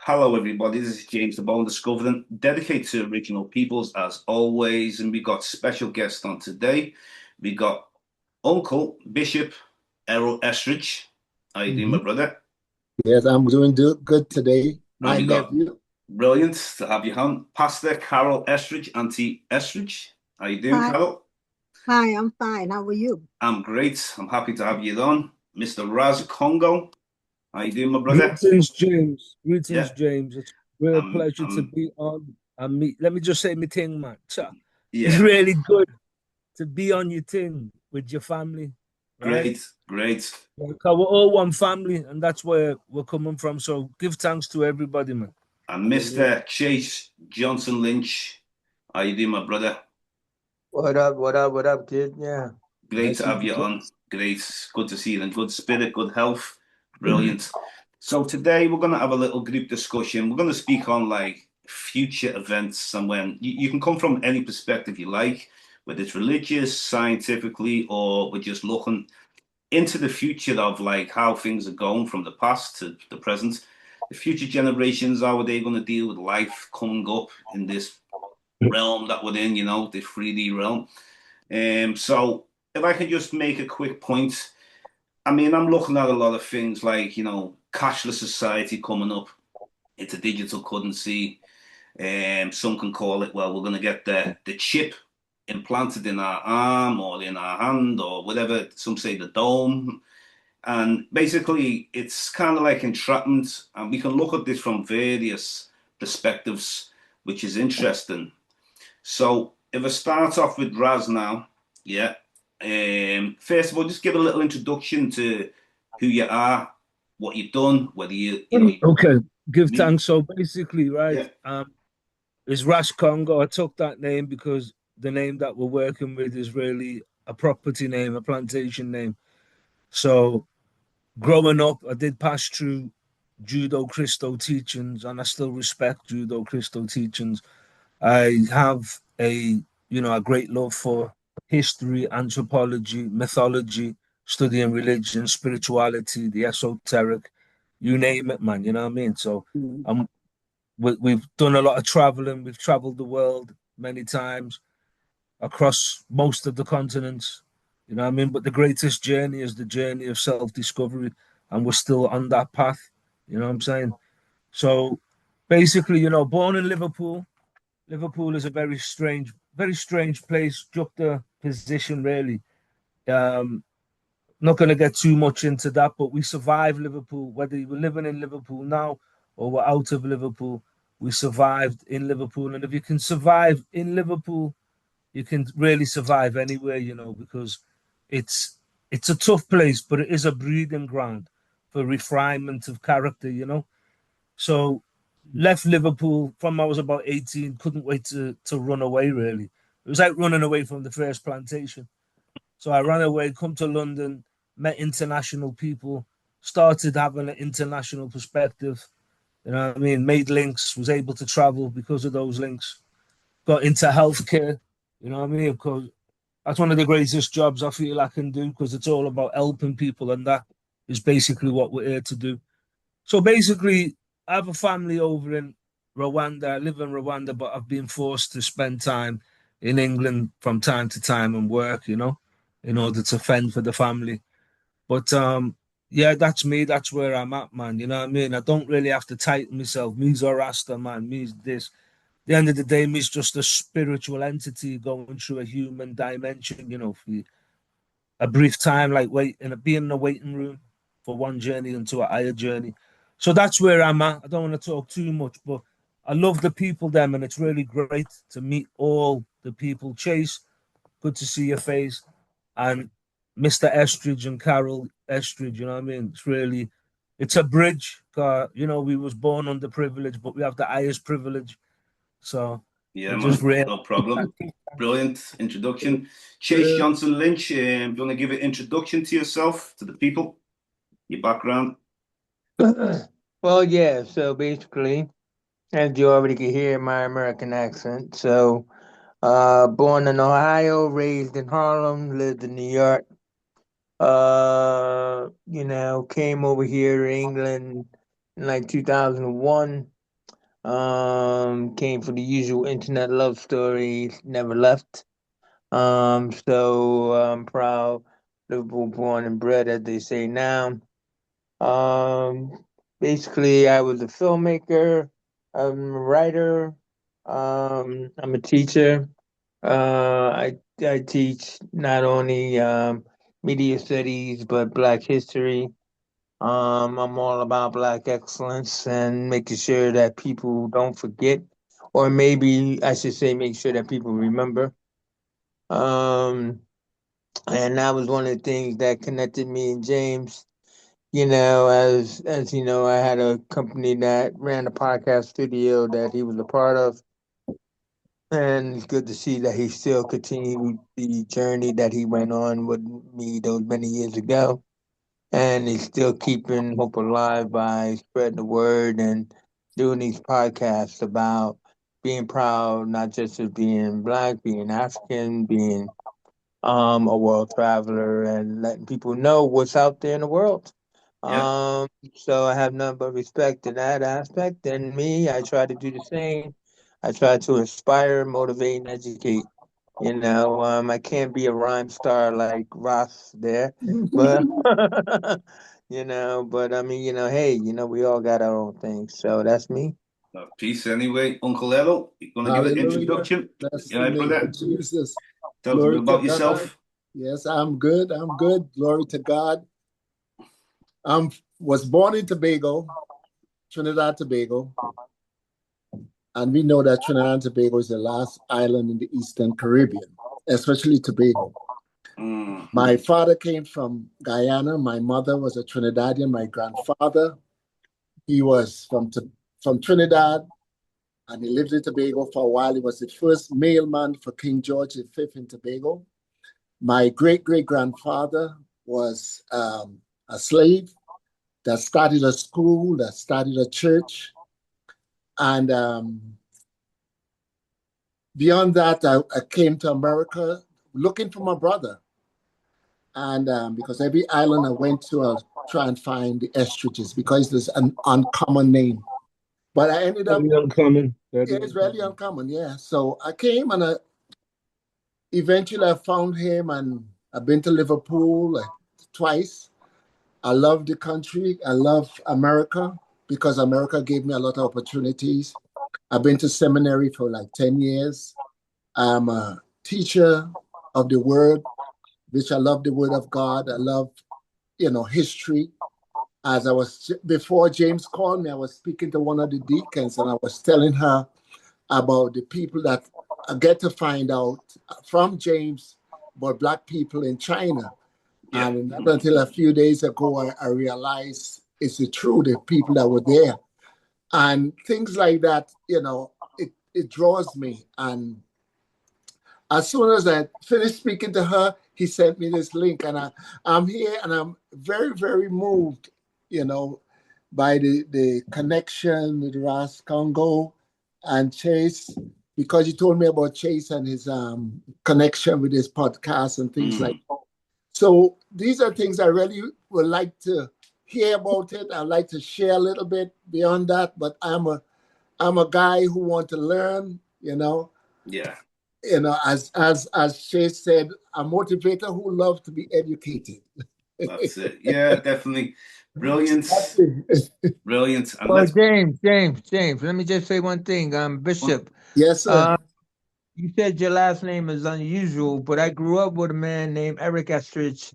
Hello, everybody. This is James the Bone Discovering, dedicated to original peoples as always. And we got special guests on today. We got Uncle Bishop Errol Estridge. How you doing, my Mhm. brother? Yes, I'm doing good today. And My we got nephew. brilliant to have you on, Pastor Carol Estridge, Auntie Estridge. How you doing, Hi, Carol? hi, I'm fine. How are you? I'm great. I'm happy to have you on, Mr. Raz Congo. How you doing, my brother? Greetings, James. Greetings, Yeah, James. It's a real I'm, pleasure to I'm, be on and meet. Let me just say my thing, man. It's yeah, really good to be on your thing with your family, right? great, great. Like, we're all one family, and that's where we're coming from. So give thanks to everybody, man. And Hallelujah. Mr. Chase Johnson Lynch. How you doing, my brother? What up? What up? What up, kid? Yeah. Great to Nice of have you, you on. James. Great. Good to see you in good spirit, good health. Brilliant. So today we're going to have a little group discussion. We're going to speak on like future events and when you can come from any perspective you like, whether it's religious, scientifically, or we're just looking into the future of like how things are going from the past to the present. The future generations, how are they going to deal with life coming up in this realm that we're in, the 3D realm. So if I can just make a quick point, I mean, I'm looking at a lot of things like, cashless society coming up. It's a digital currency. Some can call it, well, we're going to get the chip implanted in our arm or in our hand or whatever. Some say the dome. And basically, it's kind of like entrapment. And we can look at this from various perspectives, which is interesting. So if I start off with Raz now, yeah. First of all, just give a little introduction to who you are, what you've done, whether Okay, give you, thanks. So basically, right, yeah, is Rash Congo. I took that name because the name that we're working with is really a property name, a plantation name. So growing up, I did pass through Judo Christo teachings, and I still respect Judo Christo teachings. I have a great love for history, anthropology, mythology, studying religion, spirituality, the esoteric, you name it, man. You know what I mean? So Mhm. um, we've done a lot of traveling. We've traveled the world many times across most of the continents. You know what I mean? But the greatest journey is the journey of self-discovery, and we're still on that path. You know what I'm saying? So basically, born in Liverpool. Liverpool is a very strange place, juxtaposition, really. Um, Not going to get too much into that, but we survived Liverpool, whether you were living in Liverpool now or we're out of Liverpool. We survived in Liverpool. And if you can survive in Liverpool, you can really survive anywhere, because it's it's a tough place, but it is a breeding ground for refinement of character, So left Liverpool from I was about 18, couldn't wait to run away really. It was like running away from the first plantation. So I ran away, come to London, met international people, started having an international perspective. You know what I mean? Made links, was able to travel because of those links. Got into healthcare. You know what I mean? Because that's one of the greatest jobs I feel I can do because it's all about helping people, and that is basically what we're here to do. So basically, I have a family over in Rwanda. I live in Rwanda, but I've been forced to spend time in England from time to time and work, in order to fend for the family. But yeah, that's me. That's where I'm at, man. You know what I mean? I don't really have to tighten myself. Me's a Rasta, man. Me's this. At the end of the day, me's just a spiritual entity going through a human dimension, for a brief time, like being in a waiting room for one journey into a higher journey. So that's where I'm at. I don't want to talk too much, but I love the people, them, and it's really great to meet all the people. Chase, good to see your face, and Mr. Estridge and Carol Estridge. You know what I mean? It's a bridge. We was born underprivileged, but we have the highest privilege. So yeah, we just man, really no problem. Brilliant introduction. Chase Johnson Lynch, do you want to give an introduction to yourself, to the people, your background? Well, yeah. So basically, as you already can hear my American accent. So, born in Ohio, raised in Harlem, lived in New York. Came over here to England in like 2001. Came from the usual internet love story, never left. So I'm proud, Liverpool born and bred, as they say now. Basically, I was a filmmaker, I'm a writer, I'm a teacher. I teach not only media studies but Black history. I'm all about Black excellence and making sure that people don't forget, or maybe I should say, make sure that people remember. Um, and that was one of the things that connected me and James. As you know, I had a company that ran a podcast studio that he was a part of, and it's good to see that he still continued the journey that he went on with me those many years ago, and he's still keeping hope alive by spreading the word and doing these podcasts about being proud, not just of being Black, being African, being a world traveler, and letting people know what's out there in the world. Yeah. So I have nothing but respect in that aspect. And me, I try to do the same. I try to inspire, motivate, and educate. I can't be a rhyme star like Ross there, but but I mean, hey, we all got our own things. So that's me. Peace anyway. Uncle Errol, you want to give an Hallelujah. introduction? Bless Yeah, the name brother. of Jesus. Tell us a bit Glory to about God. yourself. Yes, I'm good. I'm good. Glory to God. I was born in Tobago, Trinidad, Tobago. And we know that Trinidad and Tobago is the last island in the Eastern Caribbean, especially Tobago. Mm. My father came from Guyana. My mother was a Trinidadian. My grandfather, he was from Trinidad, and he lived in Tobago for a while. He was the first mailman for King George V in Tobago. My great-great-grandfather was a slave that started a school, that started a church. And beyond that, I came to America looking for my brother. And because every island I went to, I try and find the Estridges because there's an uncommon name. But I ended up, Very uncommon. yeah, Very it's really uncommon. uncommon, yeah. So I came and eventually I found him, and I've been to Liverpool like twice. I love the country. I love America because America gave me a lot of opportunities. I've been to seminary for like 10 years. I'm a teacher of the word, which I love the word of God. I love, history. As I was, before James called me, I was speaking to one of the deacons and I was telling her about the people that I get to find out from James about Black people in China. Yeah. And not until a few days ago, I realized it's the truth, the people that were there. And things like that, it draws me. And as soon as I finished speaking to her, he sent me this link. And I'm here and I'm very, very moved, by the connection with Ras Congo and Chase, because you told me about Chase and his connection with his podcast and things like that. So these are things I really would like to hear about it. I'd like to share a little bit beyond that, but I'm a guy who want to learn, Yeah. As Chase said, a motivator who loves to be educated. That's it. Yeah, definitely. Brilliant. Brilliant. And Well, let's James, let me just say one thing. Bishop, Yes, sir. you said your last name is unusual, but I grew up with a man named Eric Estridge,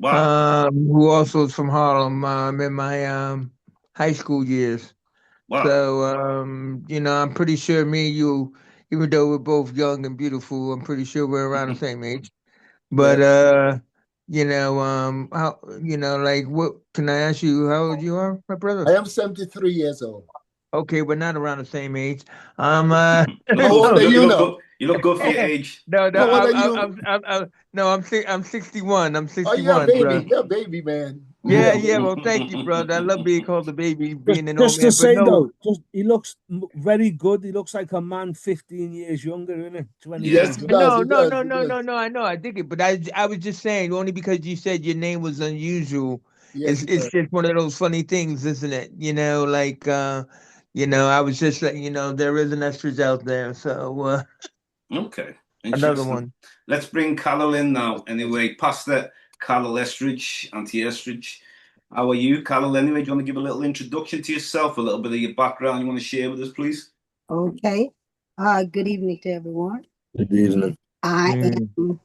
wow. who also is from Harlem, in my high school years. Wow. So, I'm pretty sure me and you, even though we're both young and beautiful, I'm pretty sure we're around the same age. Yeah. But how, like, what can I ask you how old you are, my brother? I am 73 years old. Okay, we're not around the same age. You look How good. old are you You look now? good. You look good for your age. No, no, How old are you? I'm 61. I'm Oh, you're a 61, bro. baby. You're a baby, man. Yeah, You're a yeah. baby. Well, thank you, brother. I love being called a baby, Just, being an old just to man. But say no, though, he looks very good. He looks like a man 15 years younger, isn't it? 20 Yeah. Yes, years he younger. does. no, He no, does. no, He no, no, does. no. I know, I dig it, but I was just saying only because you said your name was unusual. Yes, It's he it's does. just one of those funny things, isn't it? I was just letting you know there is an Estridge out there. So Okay, another interesting. one. Let's bring Carol in now. Anyway, Pastor Carol Estridge, Auntie Estridge. How are you, Carol? Anyway, do you want to give a little introduction to yourself, a little bit of your background you want to share with us, please? Okay. Good evening to everyone. Good evening. I am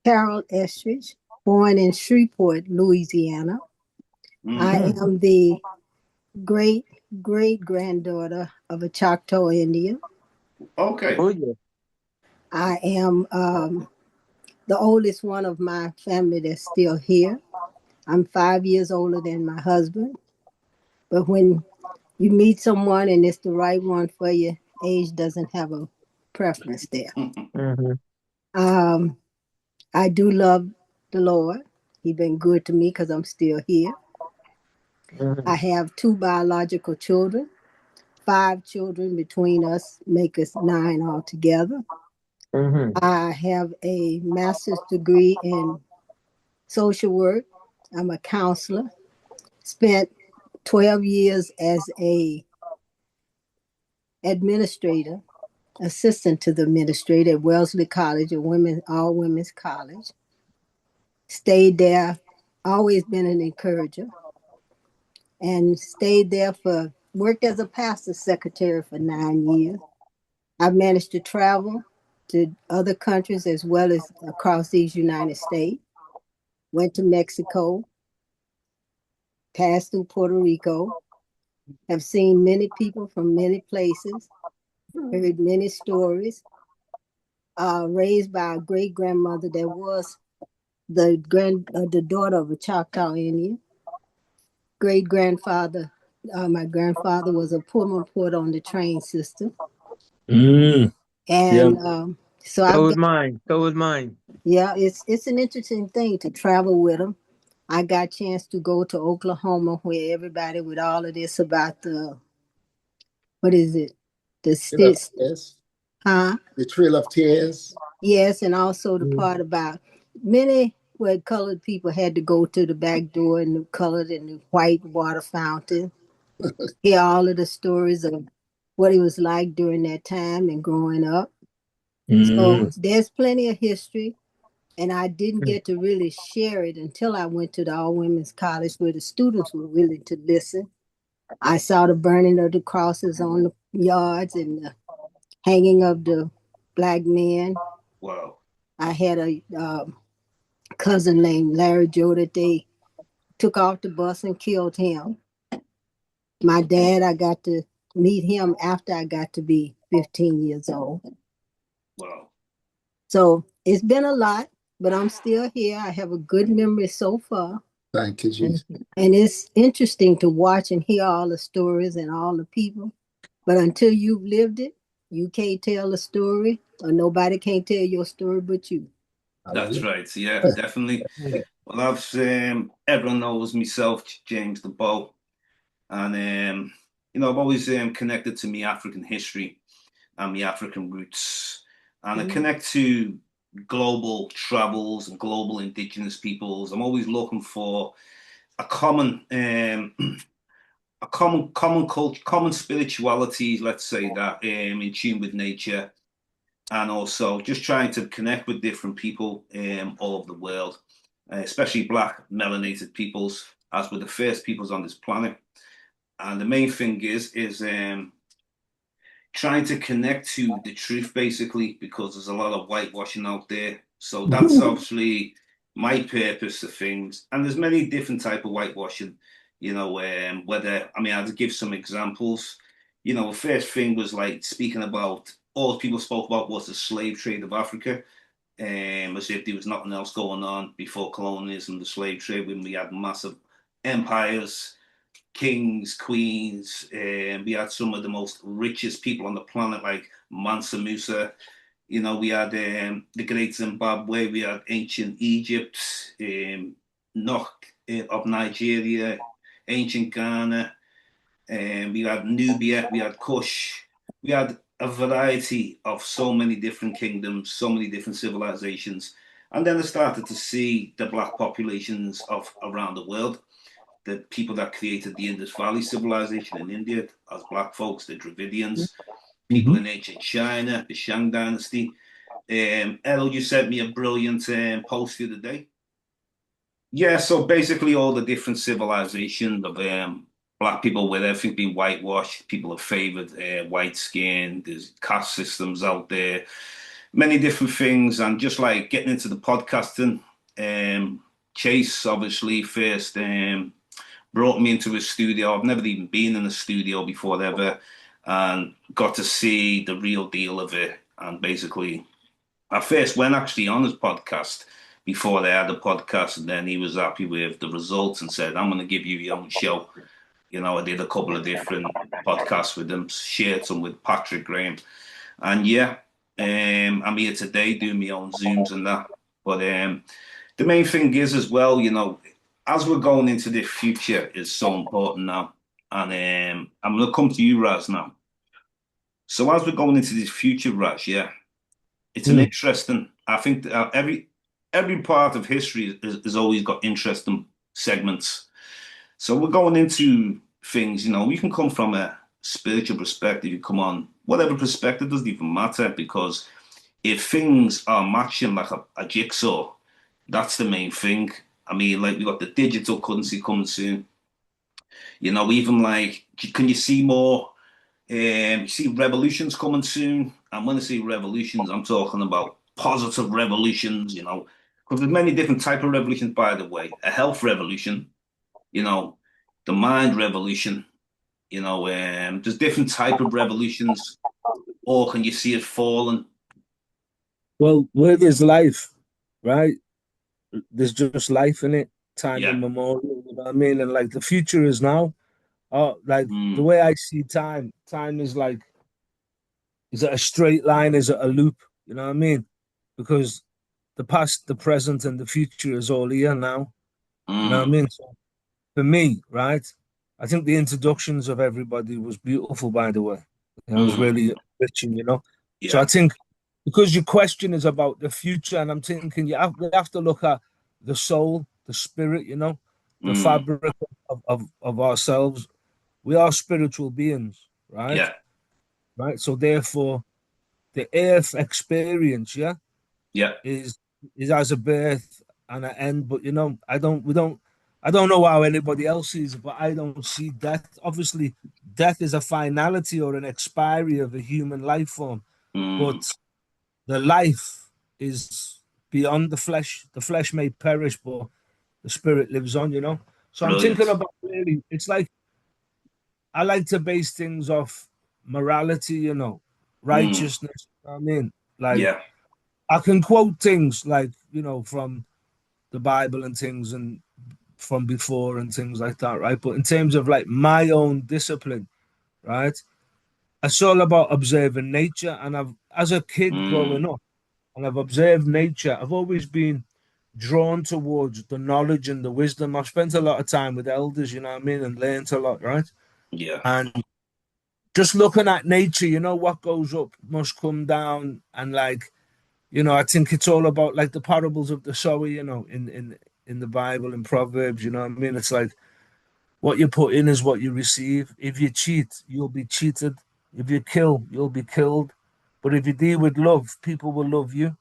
Carol Estridge, born in Shreveport, Louisiana. I am the great granddaughter of a Choctaw Indian. Okay. Oh yeah. I am the oldest one of my family that's still here. I'm 5 years older than my husband. But when you meet someone and it's the right one for you, age doesn't have a preference there. I do love the Lord. He's been good to me because I'm still here. I have 2 biological children. 5 children between us make us 9 altogether. I have a master's degree in social work. I'm a counselor. Spent 12 years as a administrator, assistant to the administrator at Wellesley College, all women's college. Stayed there, always been an encourager, and stayed there worked as a pastor secretary for 9 years. I've managed to travel to other countries as well as across these United States. Went to Mexico, passed through Puerto Rico, have seen many people from many places, heard many stories, raised by a great grandmother that was the daughter of a Choctaw Indian. Great grandfather, my grandfather was a Pullman porter on the train system. And so So I've was got, mine. So was mine. yeah, it's an interesting thing to travel with them. I got a chance to go to Oklahoma where everybody with all of this about what is it? The sticks, huh? The Trail of Tears. Yes, and also the part about many where colored people had to go to the back door and the colored and the white water fountain. Hear all of the stories of what it was like during that time and growing up. So there's plenty of history, and I didn't get to really share it until I went to the all women's college where the students were willing to listen. I saw the burning of the crosses on the yards and the hanging of the black men. Wow. I had a cousin named Larry Joe that they took off the bus and killed him. My dad, I got to meet him after I got to be 15 years old. Wow. So it's been a lot, but I'm still here. I have a good memory so far. Thank you, Jesus. And it's interesting to watch and hear all the stories and all the people. But until you've lived it, you can't tell the story, or nobody can tell your story but you. That's right. Yeah, definitely. Well, everyone knows myself, James the Bow, and I've always connected to my African history and my African roots, and I connect to global travels and global indigenous peoples. I'm always looking for a common culture, common spirituality, let's say that, in tune with nature, and also just trying to connect with different people all over the world, especially Black melanated peoples, as we're the first peoples on this planet. And the main thing is trying to connect to the truth, basically, because there's a lot of whitewashing out there. So that's obviously my purpose of things. And there's many different type of whitewashing, I'll give some examples. The first thing was like speaking about, all people spoke about was the slave trade of Africa, as if there was nothing else going on before colonialism, the slave trade, when we had massive empires, kings, queens, and we had some of the most richest people on the planet, like Mansa Musa. We had the Great Zimbabwe, we had ancient Egypt, Nok of Nigeria, ancient Ghana, and we had Nubia, we had Kush, we had a variety of so many different kingdoms, so many different civilizations. And then I started to see the Black populations of around the world. the people that created the Indus Valley civilization in India as black folks, the Dravidians, people in ancient China, the Shang dynasty. Errol, you sent me a brilliant post the other day. Yeah, so basically all the different civilizations of black people with everything being whitewashed, people are favored white skin, there's caste systems out there, many different things, and just like getting into the podcasting, Chase obviously first brought me into his studio. I've never even been in a studio before ever, and got to see the real deal of it. And basically, I first went actually on his podcast before they had a podcast, and then he was happy with the results and said, "I'm going to give you your own show." You know, I did a couple of different podcasts with him, shared some with Patrick Graham, and yeah, I'm here today doing my own Zooms and that. But the main thing is as well, you know, as we're going into the future is so important now. And I'm going to come to you, Raz, now. So as we're going into this future, Raz, yeah, it's an interesting, I think every part of history has always got interesting segments. So we're going into things, you know, you can come from a spiritual perspective, you come on, whatever perspective, doesn't even matter, because if things are matching like a jigsaw, that's the main thing. I mean, like we got the digital currency coming soon. You know, even like, can you see more? You see revolutions coming soon. And when I say revolutions, I'm talking about positive revolutions, you know, because there's many different type of revolutions, by the way. A health revolution, you know, the mind revolution, you know, there's different type of revolutions. Or can you see it falling? Well, where there's life, right? There's just life in it, time Yeah. immemorial, you know what I mean? And like the future is now. Like the way I see time, time is like, is it a straight line? Is it a loop? You know what I mean? Because the past, the present, and the future is all here now. You know what I mean? So for me, right, I think the introductions of everybody was beautiful, by the way. It was really enriching, you know? So I Yeah. think because your question is about the future, and I'm thinking we have to look at the soul, the spirit, you know, the fabric of ourselves. We are spiritual beings, right? Yeah. Right. So therefore, the earth experience, yeah, Yeah. is as a birth and an end. But you know, I don't know how anybody else sees it, but I don't see death. Obviously, death is a finality or an expiry of a human life form, but the life is beyond the flesh. The flesh may perish, but the spirit lives on, you know. So I'm thinking Brilliant. about really, it's like I like to base things off morality, you know, righteousness. You know what I mean, like Yeah. I can quote things like, you know, from the Bible and things and from before and things like that, right? But in terms of like my own discipline, right? It's all about observing nature. And I've, as a kid growing up, and I've observed nature, I've always been drawn towards the knowledge and the wisdom. I've spent a lot of time with elders, you know what I mean, and learned a lot, right? Yeah. And just looking at nature, you know, what goes up must come down. And like, you know, I think it's all about like the parables of the sower, you know, in the Bible and Proverbs, you know what I mean? It's like what you put in is what you receive. If you cheat, you'll be cheated. If you kill, you'll be killed. But if you deal with love, people will love you.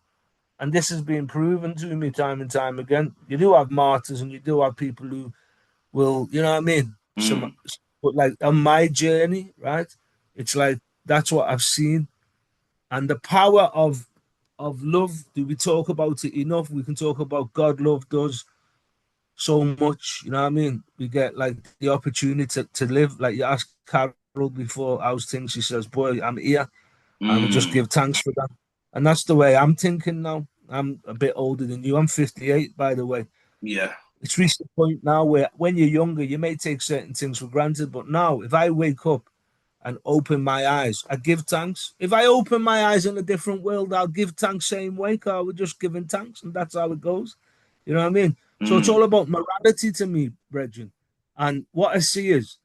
And this has been proven to me time and time again. You do have martyrs and you do have people who will, you know what I mean? But like on my journey, right? It's like that's what I've seen. And the power of love, do we talk about it enough? We can talk about God loved us so much, you know what I mean? We get like the opportunity to live. Like you asked Carol before, how's things? She says, boy, I'm here and I just give thanks for that. And that's the way I'm thinking now. I'm a bit older than you. I'm 58, by the way. Yeah. It's reached the point now where when you're younger, you may take certain things for granted. But now, if I wake up and open my eyes, I give thanks. If I open my eyes in a different world, I'll give thanks same way, because we're just giving thanks, and that's how it goes. You know what I mean? So it's all about morality to me, Brethren. And what I see is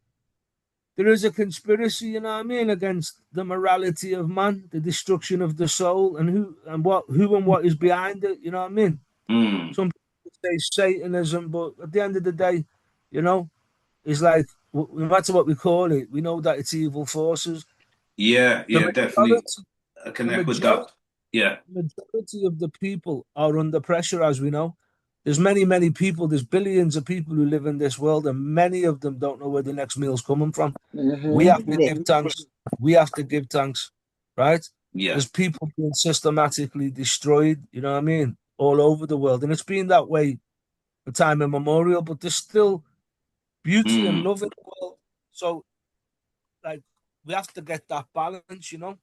there is a conspiracy, you know what I mean, against the morality of man, the destruction of the soul, and who and what is behind it, you know what I mean? Some people say Satanism, but at the end of the day, you know, is like, no matter what we call it, we know that it's evil forces. Yeah, The yeah, definitely. majority, I the connect with majority, that. Yeah. majority of the people are under pressure, as we know. There's many, many people. There's billions of people who live in this world, and many of them don't know where the next meal's coming from. We have to give thanks. We have to give thanks, right? Yeah. There's people being systematically destroyed. You know what I mean? All over the world, and it's been that way for time immemorial. But there's still beauty and Mm. love in the world. So, like, we have to get that balance. Now,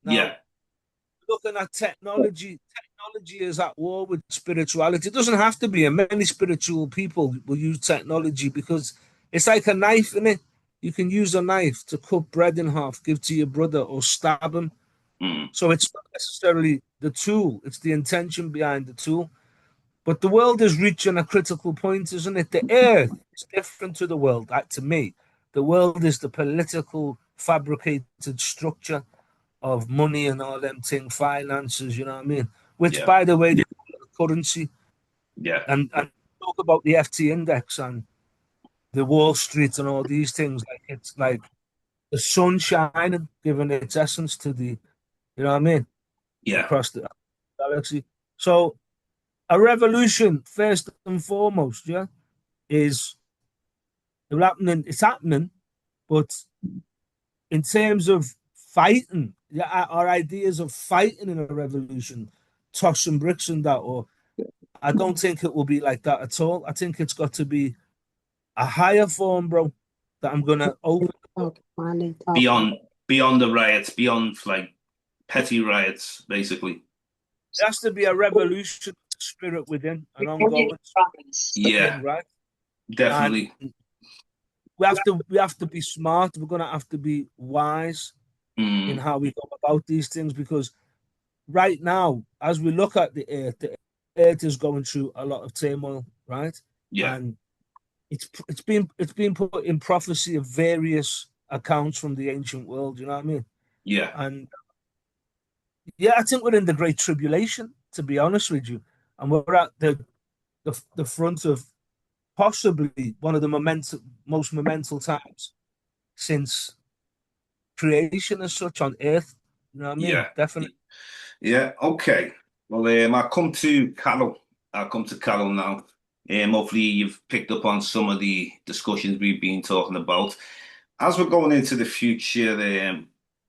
Yeah. looking at technology is at war with spirituality. It doesn't have to be, and many spiritual people will use technology because it's like a knife, isn't it? You can use a knife to cut bread in half, give to your brother, or stab him. Mm. So it's not necessarily the tool, it's the intention behind the tool. But the world is reaching a critical point, isn't it? The earth is different to the world. To me, the world is the political fabricated structure of money and all them thing, finances, you know what I mean? Which, Yeah. by the way, they call it currency. Yeah. And talk about the FT index and the Wall Street and all these things. Like, it's like the sun shining, giving its essence to you know what I mean? Yeah. Across the galaxy. So a revolution, first and foremost, yeah, is happening. It's happening, but in terms of fighting, yeah, our ideas of fighting in a revolution, tossing bricks and that, or I don't think it will be like that at all. I think it's got to be a higher form, bro, that I'm gonna open. Beyond the riots, beyond like petty riots, basically. There has to be a revolution spirit within, an ongoing Yeah, thing, right? And definitely. we have to be smart. We're gonna have to be wise in Mm. how we go about these things because right now, as we look at the earth is going through a lot of turmoil, right? Yeah. And it's been put in prophecy of various accounts from the ancient world. You know what I mean? Yeah. And yeah, I think we're in the Great Tribulation, to be honest with you, and we're at the front of possibly one of the most monumental times since creation as such on Earth. You know what I mean? Yeah. Definitely. Yeah. Okay. Well, I'll come to Carol now. Hopefully you've picked up on some of the discussions we've been talking about. As we're going into the future,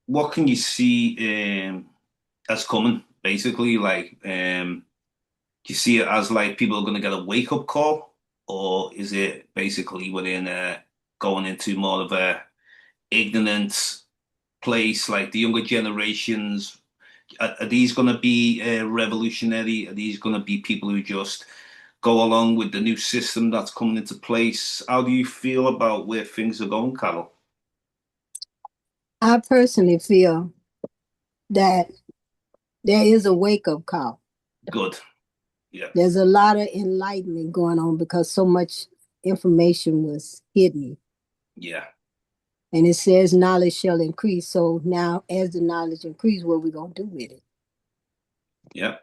what can you see as coming? Basically, like, do you see it as like people are going to get a wake up call, or is it basically going into more of a ignorant place, like the younger generations? Are these going to be revolutionary? Are these going to be people who just go along with the new system that's coming into place? How do you feel about where things are going, Carol? I personally feel that there is a wake-up call. Good. Yeah. There's a lot of enlightenment going on because so much information was hidden. Yeah. And it says knowledge shall increase. So now as the knowledge increase, what are we going to do with it? Yeah.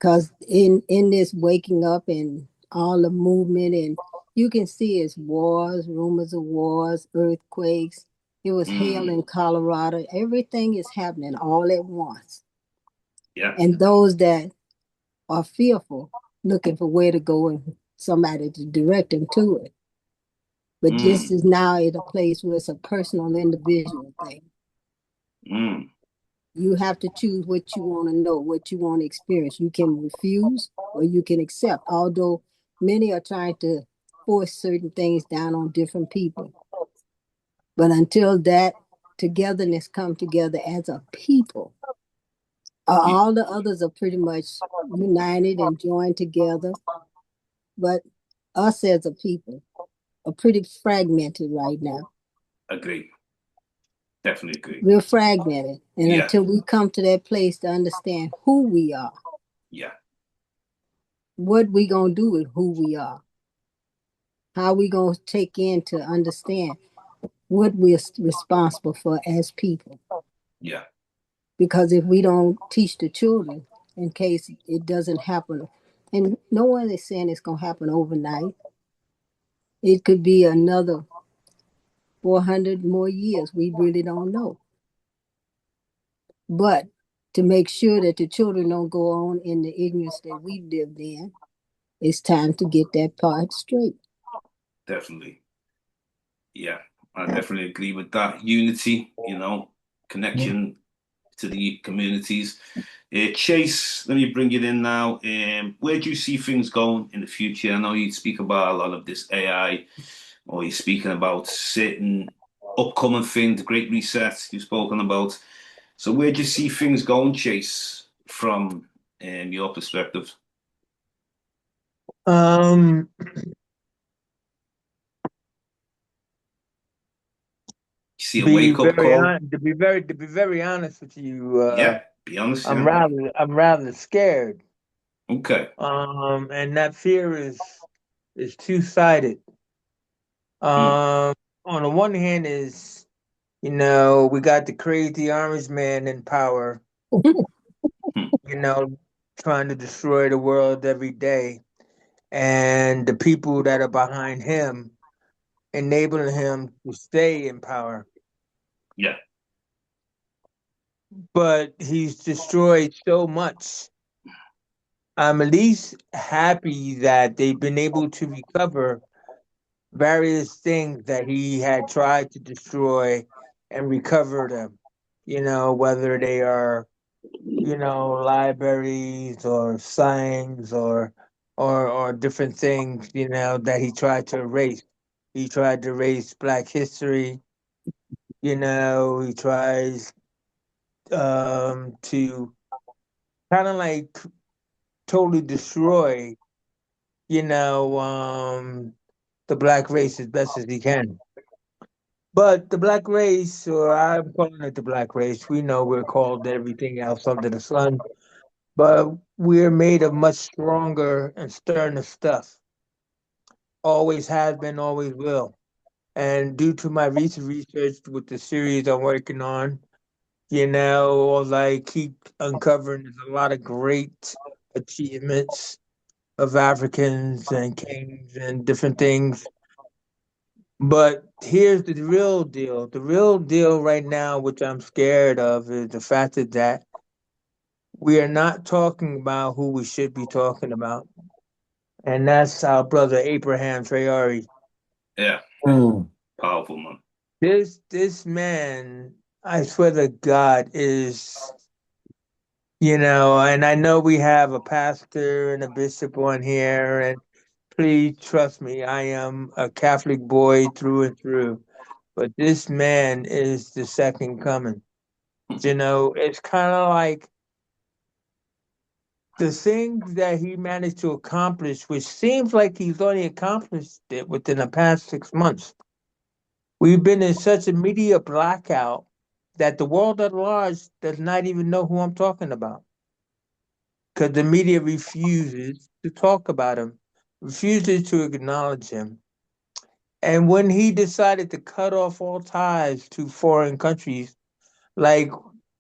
Because in this waking up and all the movement, and you can see it's wars, rumors of wars, earthquakes. It was hail in Colorado. Everything is happening all at once. Yeah. And those that are fearful, looking for where to go and somebody to direct them to it. But this is now at a place where it's a personal, individual thing. You have to choose what you want to know, what you want to experience. You can refuse or you can accept, although many are trying to force certain things down on different people. But until that togetherness come together as a people, all the others are pretty much united and joined together. But us as a people are pretty fragmented right now. Agree. Definitely agree. We're fragmented. And Yeah. until we come to that place to understand who we are, Yeah. what we going to do with who we are, how we going to take in to understand what we're responsible for as people. Yeah. Because if we don't teach the children, in case it doesn't happen, and no one is saying it's going to happen overnight, It could be another 400 more years. We really don't know. But to make sure that the children don't go on in the ignorance that we lived in, it's time to get that part straight. Definitely. Yeah, I definitely agree with that. Unity, connection to the communities. Chase, let me bring it in now. Where do you see things going in the future? I know you speak about a lot of this AI, or you're speaking about certain upcoming thing, the Great Reset you've spoken about. So where do you see things going, Chase, from your perspective? Um, You see a wake up call? to be very honest with you, Yeah, be honest, I'm yeah. rather scared. Okay. And that fear is two-sided. Hmm. On the one hand is, we got the crazy orange man in power, Hmm. trying to destroy the world every day, and the people that are behind him enabling him to stay in power. Yeah. But he's destroyed so much. I'm at least happy that they've been able to recover various things that he had tried to destroy and recover them. Whether they are, libraries or signs or different things, that he tried to erase. He tried to erase Black history. He tries to kind of like totally destroy, you know, um, the Black race as best as he can. But the Black race, or I'm calling it the Black race, we know we're called everything else under the sun, but we're made of much stronger and sterner stuff. Always has been, always will. And due to my recent research with the series I'm working on, all I keep uncovering is a lot of great achievements of Africans and kings and different things. But here's the real deal. The real deal right now, which I'm scared of, is the fact that we are not talking about who we should be talking about. And that's our brother Abraham Traore. Yeah. Mm. Powerful, man. This man, I swear to God, is and I know we have a pastor and a bishop on here, and please trust me, I am a Catholic boy through and through. But this man is the second coming. It's kind of like the things that he managed to accomplish, which seems like he's only accomplished it within the past 6 months. We've been in such a media blackout that the world at large does not even know who I'm talking about because the media refuses to talk about him, refuses to acknowledge him. And when he decided to cut off all ties to foreign countries like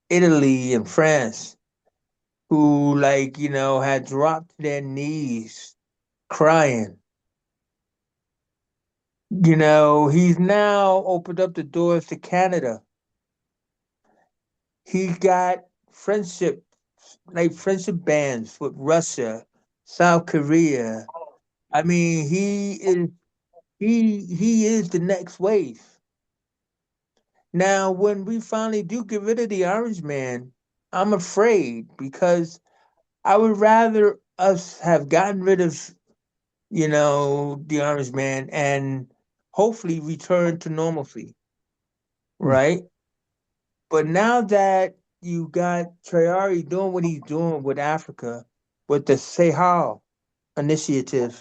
Italy and France, who had dropped to their knees crying, he's now opened up the doors to Canada. He got friendship, like friendship bands with Russia, South Korea. I mean, he is the next wave. Now, when we finally do get rid of the Orange Man, I'm afraid because I would rather us have gotten rid of, the Orange Man and hopefully return to normalcy, right? But now that you got Traore doing what he's doing with Africa, with the Sahel initiative,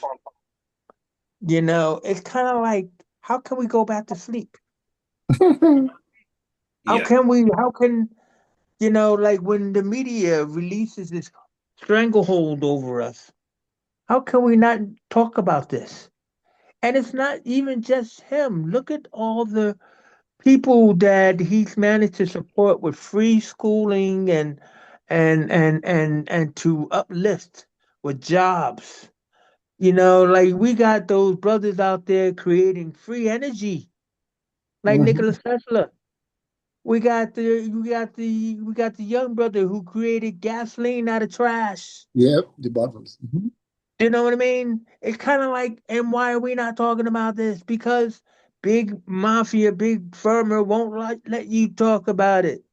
it's kind of like, how can we go back to sleep? Yeah. How can, like when the media releases this stranglehold over us, how can we not talk about this? And it's not even just him. Look at all the people that he's managed to support with free schooling and to uplift with jobs. Like we got those brothers out there creating free energy, like Mhm. Nikola Tesla. We got the young brother who created gasoline out of trash. Yep, the bottles. Mhm. You know what I mean? It's kind of like, and why are we not talking about this? Because big mafia, big firma won't let you talk about it.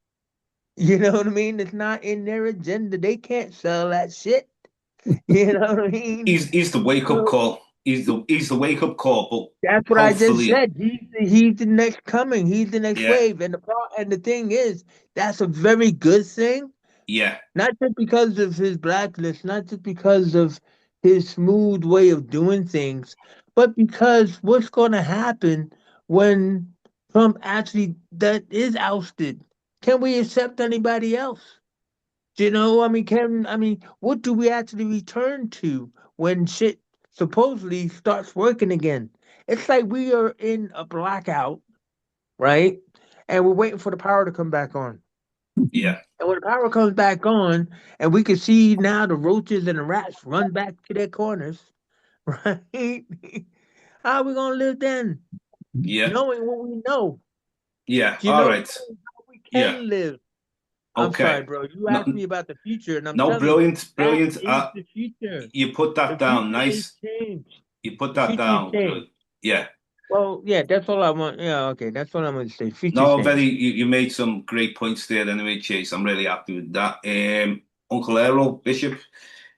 You know what I mean? It's not in their agenda. They can't sell that shit. You know what I mean? He's the wake up So call. He's the wake up call. that's But what I just hopefully, said. He's the next coming. He's the next yeah, wave. And the thing is, that's a very good thing. yeah, Not just because of his blackness, not just because of his smooth way of doing things, but because what's going to happen when Trump actually that is ousted? Can we accept anybody else? What do we actually return to when shit supposedly starts working again? It's like we are in a blackout, right? And we're waiting for the power to come back on. yeah, And when the power comes back on, and we can see now the roaches and the rats run back to their corners, right? How are we gonna live then? yeah, Knowing what we know. yeah. Do you All know right. how we Yeah. can live? I'm sorry, Okay. bro. You asked No, me about the future, and I'm no, telling you, brilliant, that brilliant. is the future. You put The that down. future is Nice. change. You put The that future is down. Good. change. Yeah. Well, yeah, that's all I want. Yeah, okay, that's what I'm going to say. Future No, change. you made some great points there anyway, Chase. I'm really happy with that. Uncle Errol, Bishop,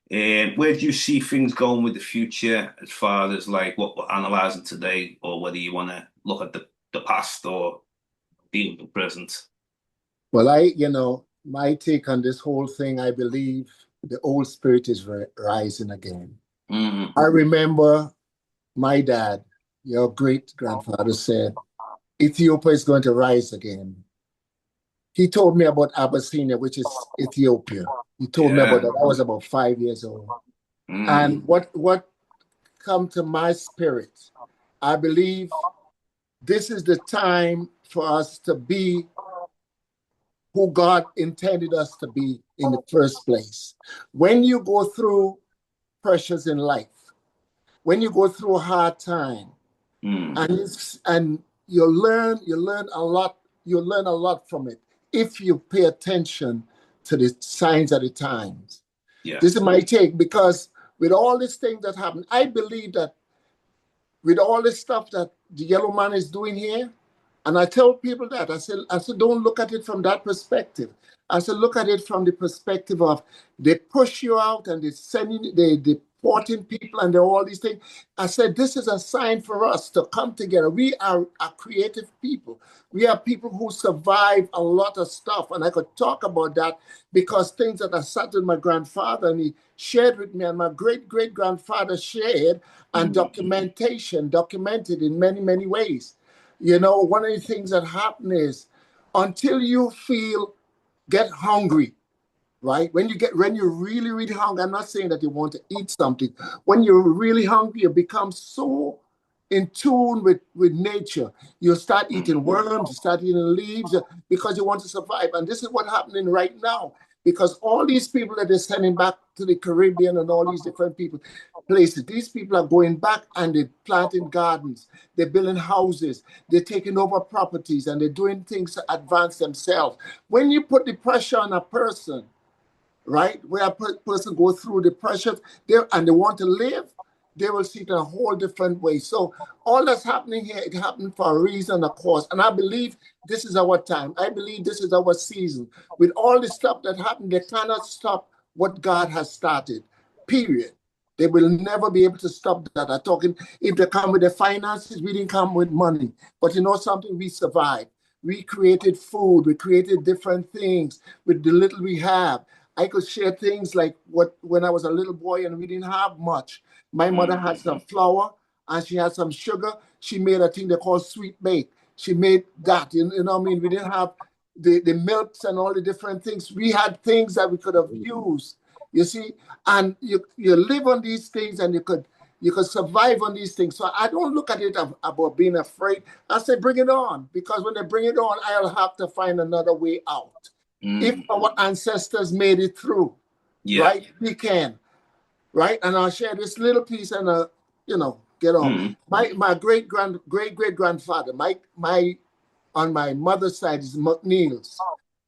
where do you see things going with the future as far as like what we're analysing today, or whether you want to look at the past or deal with the present? Well, my take on this whole thing, I believe the old spirit is rising again. Mm, I remember my dad, your great grandfather, said Ethiopia is going to rise again. He told me about Abyssinia, which is Ethiopia. He told me about yeah. that. I was about 5 years old. Mm, And what come to my spirit, I believe this is the time for us to be who God intended us to be in the first place. When you go through pressures in life, when you go through a hard time, mm, and you learn a lot from it if you pay attention to the signs of the times. yeah. This is my take because with all these things that happen, I believe that with all this stuff that the yellow man is doing here, and I tell people that I said, don't look at it from that perspective. I said, look at it from the perspective of they push you out and they deporting people and all these things. I said, this is a sign for us to come together. We are a creative people. We are people who survive a lot of stuff. And I could talk about that because things that I sat with my grandfather and he shared with me and my great great grandfather shared and documented in many, many ways. One of the things that happen is until you get hungry, right? When you're really, really hungry, I'm not saying that you want to eat something. When you're really hungry, you become so in tune with nature. You start Mm, eating worms, you start eating leaves because you want to survive. And this is what's happening right now. Because all these people that they're sending back to the Caribbean and all these different places, these people are going back and they're planting gardens, they're building houses, they're taking over properties, and they're doing things to advance themselves. When you put the pressure on a person, right? Where a person goes through the pressures there and they want to live, they will see it in a whole different way. So all that's happening here, it happened for a reason, of course. And I believe this is our time. I believe this is our season. With all the stuff that happened, they cannot stop what God has started. Period. They will never be able to stop that. I'm talking if they come with the finances, we didn't come with money. But you know something, we survived. We created food, we created different things with the little we have. I could share things like what when I was a little boy and we didn't have much. My mother mm, had some flour and she had some sugar. She made a thing they call sweet bake. She made that. You know what I mean? We didn't have the milks and all the different things. We had things that we could have used. You see, and you live on these things and you could survive on these things. So I don't look at it about being afraid. I say bring it on because when they bring it on, I'll have to find another way out. If mm, our ancestors made it through, yeah. right? We can. right? And I'll share this little piece and get off. My great grandfather, my on my mother's side is McNeil's,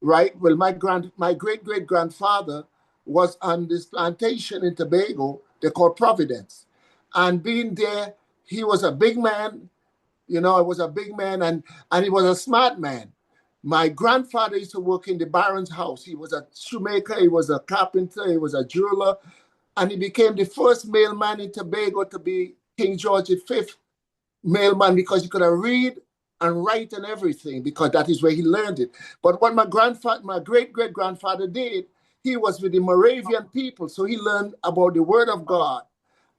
right? Well, my great great grandfather was on this plantation in Tobago they call Providence, and being there, he was a big man. He was a big man, and he was a smart man. My grandfather used to work in the Baron's house. He was a shoemaker, he was a carpenter, he was a jeweler, and he became the first mailman in Tobago to be King George V mailman because he could have read and write and everything because that is where he learned it. But what my great great grandfather did, he was with the Moravian people, so he learned about the Word of God,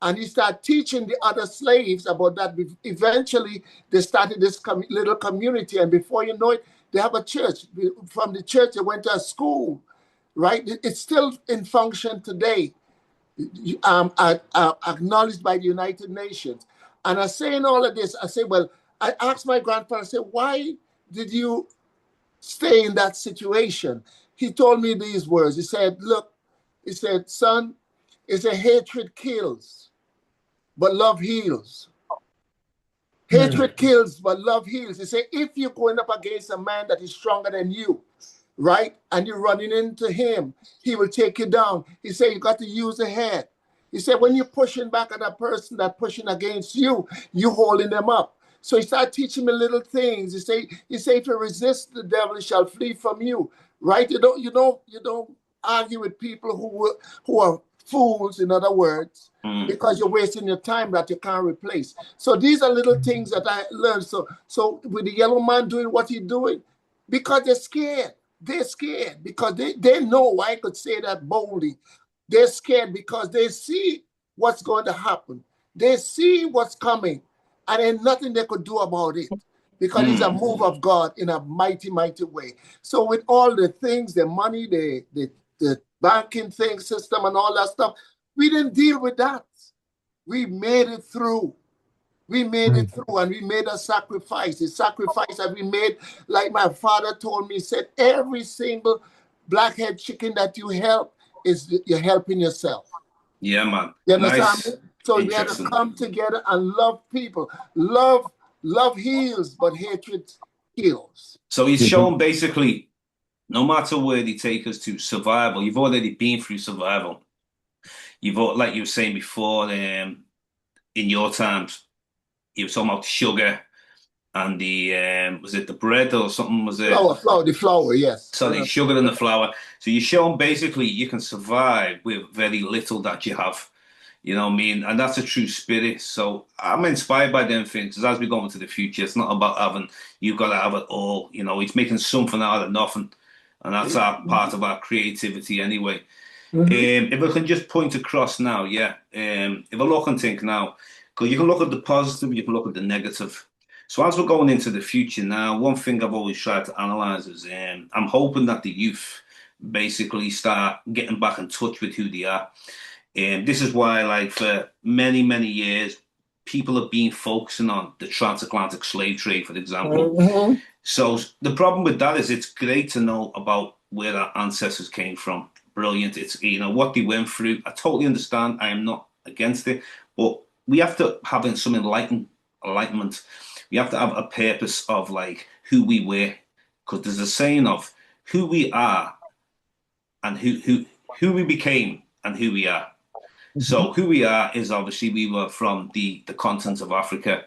and he started teaching the other slaves about that. Eventually, they started this little community, and before you know it, they have a church. From the church, they went to a school, right? It's still in function today, acknowledged by the United Nations. And I say in all of this, I say, well, I asked my grandfather, I said, why did you stay in that situation? He told me these words. He said, look, he said, son, he said, hatred kills, but love heals. Hatred kills, but love heals. He said, if you're going up against a man that is stronger than you, right, and you're running into him, he will take you down. He said, you got to use the head. He said, when you're pushing back at a person that's pushing against you, you're holding them up. So he started teaching me little things. He said, if you resist the devil, he shall flee from you. Right? You don't argue with people who are fools, in other words, because you're wasting your time that you can't replace. So these are little things that I learned. So with the yellow man doing what he's doing, because they're scared. They're scared because they know, I could say that boldly. They're scared because they see what's going to happen. They see what's coming, and there's nothing they could do about it because it's a move of God in a mighty, mighty way. So with all the things, the money, the banking thing system and all that stuff, we didn't deal with that. We made it through. We made it through, and we made a sacrifice. The sacrifice that we made, like my father told me, said, every single blackhead chicken that you help you're helping yourself. Yeah, man. You understand Nice. me? So we had to come together and love people. Love heals, but hatred kills. So he's shown basically, no matter where they take us to, survival. You've already been through survival. Like you were saying before, in your times, you were talking about sugar and the was it the bread or something? Was it the flour? Yes. So the sugar and the flour. So you're showing basically you can survive with very little that you have. You know what I mean? And that's a true spirit. So I'm inspired by them things. Because as we go into the future, it's not about having, you've got to have it all. It's making something out of nothing. And that's part of our creativity anyway. If I can just point across now, if I look and think now, because you can look at the positive, you can look at the negative. So as we're going into the future now, one thing I've always tried to analyze is I'm hoping that the youth basically start getting back in touch with who they are. And this is why, like, for many, many years, people have been focusing on the transatlantic slave trade, for example. So the problem with that is it's great to know about where our ancestors came from. Brilliant. It's, what they went through. I totally understand. I am not against it. But we have to have some enlightenment. We have to have a purpose of, like, who we were. Because there's a saying of who we are and who we became and who we are. So who we are is obviously we were from the continent of Africa,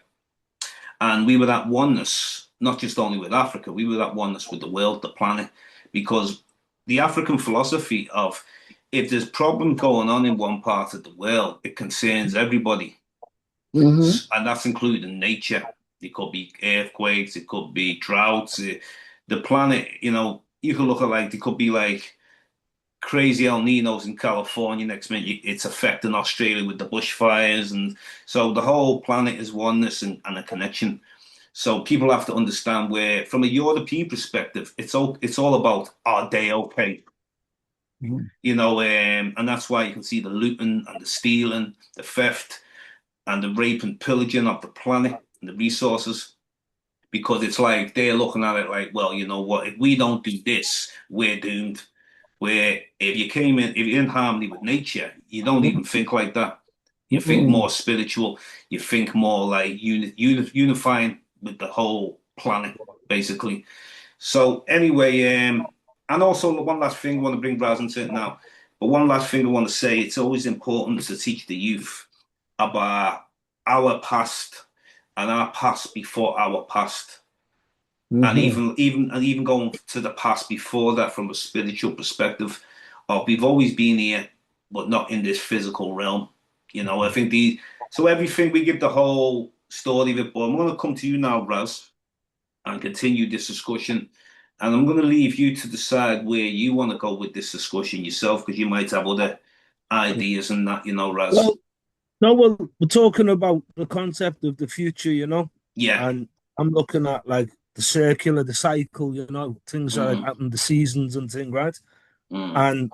and we were that oneness, not just only with Africa, we were that oneness with the world, the planet, because the African philosophy of if there's problem going on in one part of the world, it concerns everybody, and that's including nature. It could be earthquakes, it could be droughts, the planet. You could look at like it could be like crazy El Ninos in California next minute. It's affecting Australia with the bushfires, and so the whole planet is oneness and a connection. So people have to understand where, from a European perspective, it's all about, are they okay? And that's why you can see the looting and the stealing, the theft, and the rape and pillaging of the planet and the resources, because it's like they're looking at it like, well, you know what? If we don't do this, we're doomed. Where if you're in harmony with nature, you don't even think like that. You think more spiritual. You think more like unifying with the whole planet, basically. So anyway, and also one last thing I want to bring Braz into it now. But one last thing I want to say, it's always important to teach the youth about our past and our past before our past. And even going to the past before that from a spiritual perspective, of we've always been here, but not in this physical realm. I think so everything we give the whole story of it, but I'm gonna come to you now, Raz, and continue this discussion. And I'm going to leave you to decide where you want to go with this discussion yourself, because you might have other ideas and that, Raz. Well, no, well, we're talking about the concept of the future, Yeah. and I'm looking at like the circular, the cycle, things that happen, the seasons and things, right? And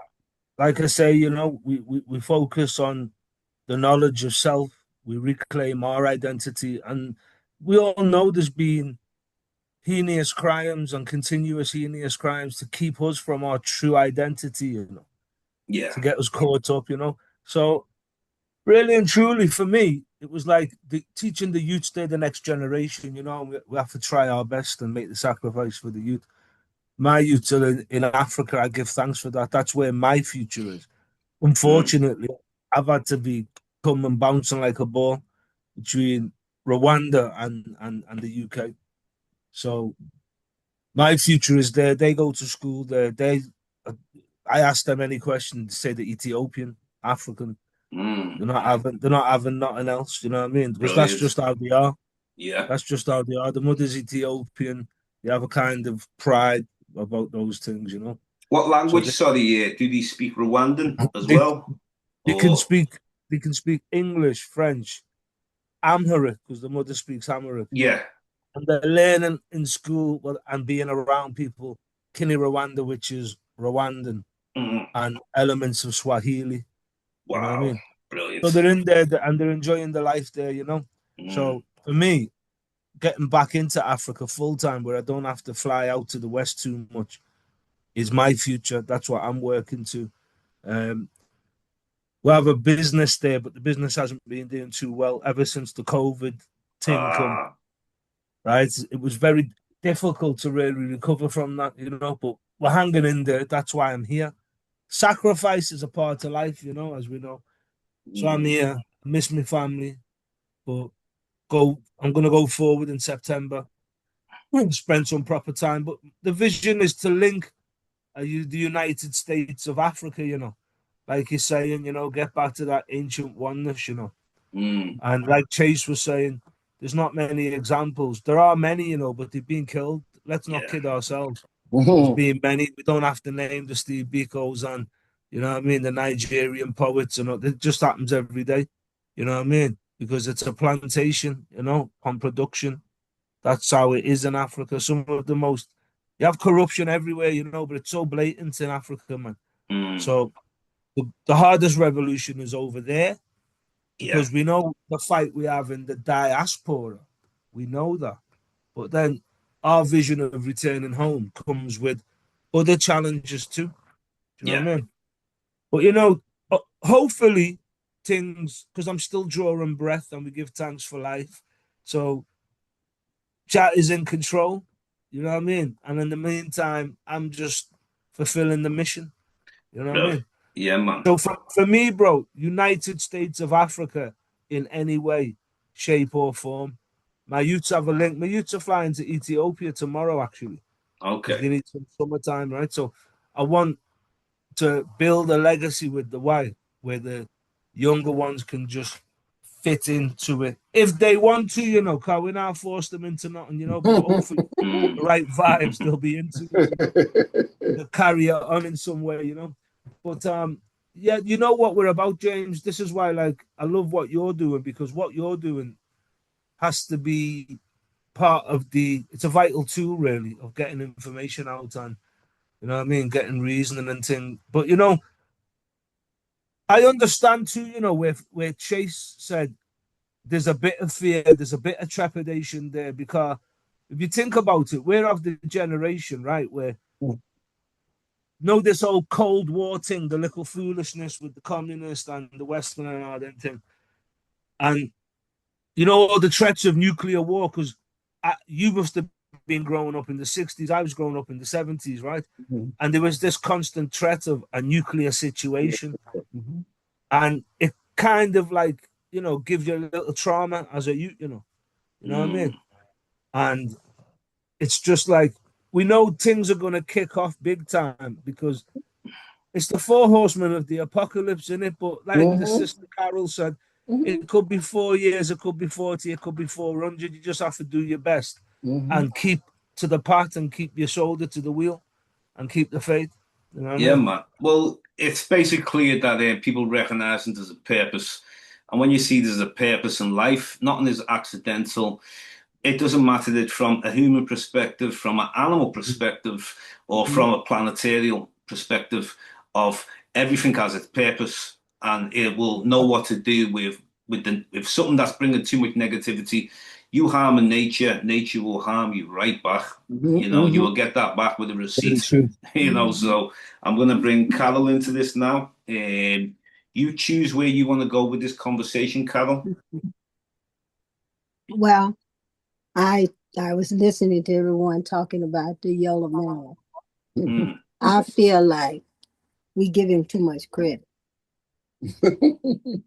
like I say, we focus on the knowledge of self, we reclaim our identity, and we all know there's been heinous crimes and continuous heinous crimes to keep us from our true identity, Yeah. to get us caught up, So really and truly, for me, it was like teaching the youth, they're the next generation, we have to try our best and make the sacrifice for the youth. My youth are in Africa. I give thanks for that. That's where my future is. Unfortunately, I've had to be come and bouncing like a ball between Rwanda and the UK. So my future is there. They go to school there. I ask them any question, say the Ethiopian, African. They're not having nothing else. You know what I mean? Because that's just how they are. Yeah. That's just how they are. The mother's Ethiopian. They have a kind of pride about those things, What language? So do they speak Rwandan as well? They can speak. They can speak English, French, Amharic, because the mother speaks Amharic. Yeah. And they're learning in school and being around people, Kini Rwanda, which is Rwandan, and elements of Swahili. Wow. You know what I mean? Brilliant. So they're in there and they're enjoying the life there, So for me, getting back into Africa full time, where I don't have to fly out to the West too much, is my future. That's what I'm working to. We have a business there, but the business hasn't been doing too well ever since the COVID thing come. Right? It was very difficult to really recover from that, but we're hanging in there. That's why I'm here. Sacrifice is a part of life, as we know. So I'm here. I miss my family, but I'm going to go forward in September, spend some proper time. But the vision is to link the United States of Africa, like you're saying, get back to that ancient oneness, And like Chase was saying, there's not many examples. There are many, but they've been killed. Let's not kid ourselves. There's been many. We don't have to name the Steve Bikos and, the Nigerian poets, it just happens every day. You know what I mean? Because it's a plantation, on production. That's how it is in Africa. Some of the most, you have corruption everywhere, but it's so blatant in Africa, man. So the hardest revolution is over there, because we know the fight we have in the diaspora. We know that. But then our vision of returning home comes with other challenges too. Do you know what I mean? But, hopefully things, because I'm still drawing breath and we give thanks for life. So chat is in control. You know what I mean? And in the meantime, I'm just fulfilling the mission. You know what I mean? Yeah, man. So for me, bro, United States of Africa in any way, shape or form. My youths have a link. My youths are flying to Ethiopia tomorrow, actually. Okay. They need some summertime, right? So I want to build a legacy with the Y, where the younger ones can just fit into it if they want to, because we now force them into nothing, but hopefully the right vibes they'll be into it. They'll carry it on in some way, But yeah, you know what we're about, James. This is why, like, I love what you're doing, because what you're doing has to be part of it's a vital tool, really, of getting information out and, getting reasoning and things. But, I understand too, where Chase said there's a bit of fear, there's a bit of trepidation there, because if you think about it, we're of the generation, right, where know this old Cold War thing, the little foolishness with the communists and the Western and all that thing. And you know all the threats of nuclear war, because you must have been growing up in the 60s. I was growing up in the 70s, right? Mm-hmm. And there was this constant threat of a nuclear situation. Mm-hmm. And it kind of like, you know, gives you a little trauma as a, you know what I mean? And it's just like, we know things are going to kick off big time because it's the four horsemen of the apocalypse, in it. But like the sister Carol said, it could be 4 years, it could be 40, it could be 400. You just have to do your best and keep to the path and keep your shoulder to the wheel and keep the faith. You know what I mean? Man. Well, it's basically clear that people recognize there's a purpose. And when you see there's a purpose in life, nothing is accidental. It doesn't matter that from a human perspective, from an animal perspective, or from a planetarial perspective of everything has its purpose, and it will know what to do with if something that's bringing too much negativity. You harm in nature, nature will harm you right back. You know, you will get that back with a receipt. You know, so I'm going to bring Carol into this now. You choose where you want to go with this conversation, Carol. Well, I was listening to everyone talking about the yellow man. Mm. I feel like we give him too much credit.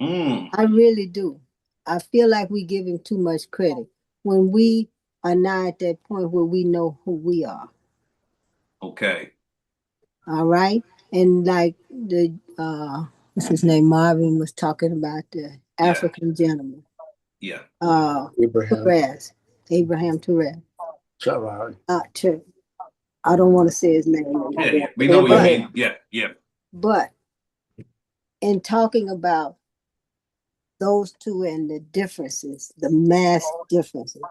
I really do. I feel like we give him too much credit when we are not at that point where we know who we are. Okay. All right. And like the what's his name? Marvin was talking about the African gentleman. Yeah. Abraham Torres. Travis. I don't want to say his name. Yeah. We know what you mean. Yeah. But in talking about those two and the differences, the mass differences,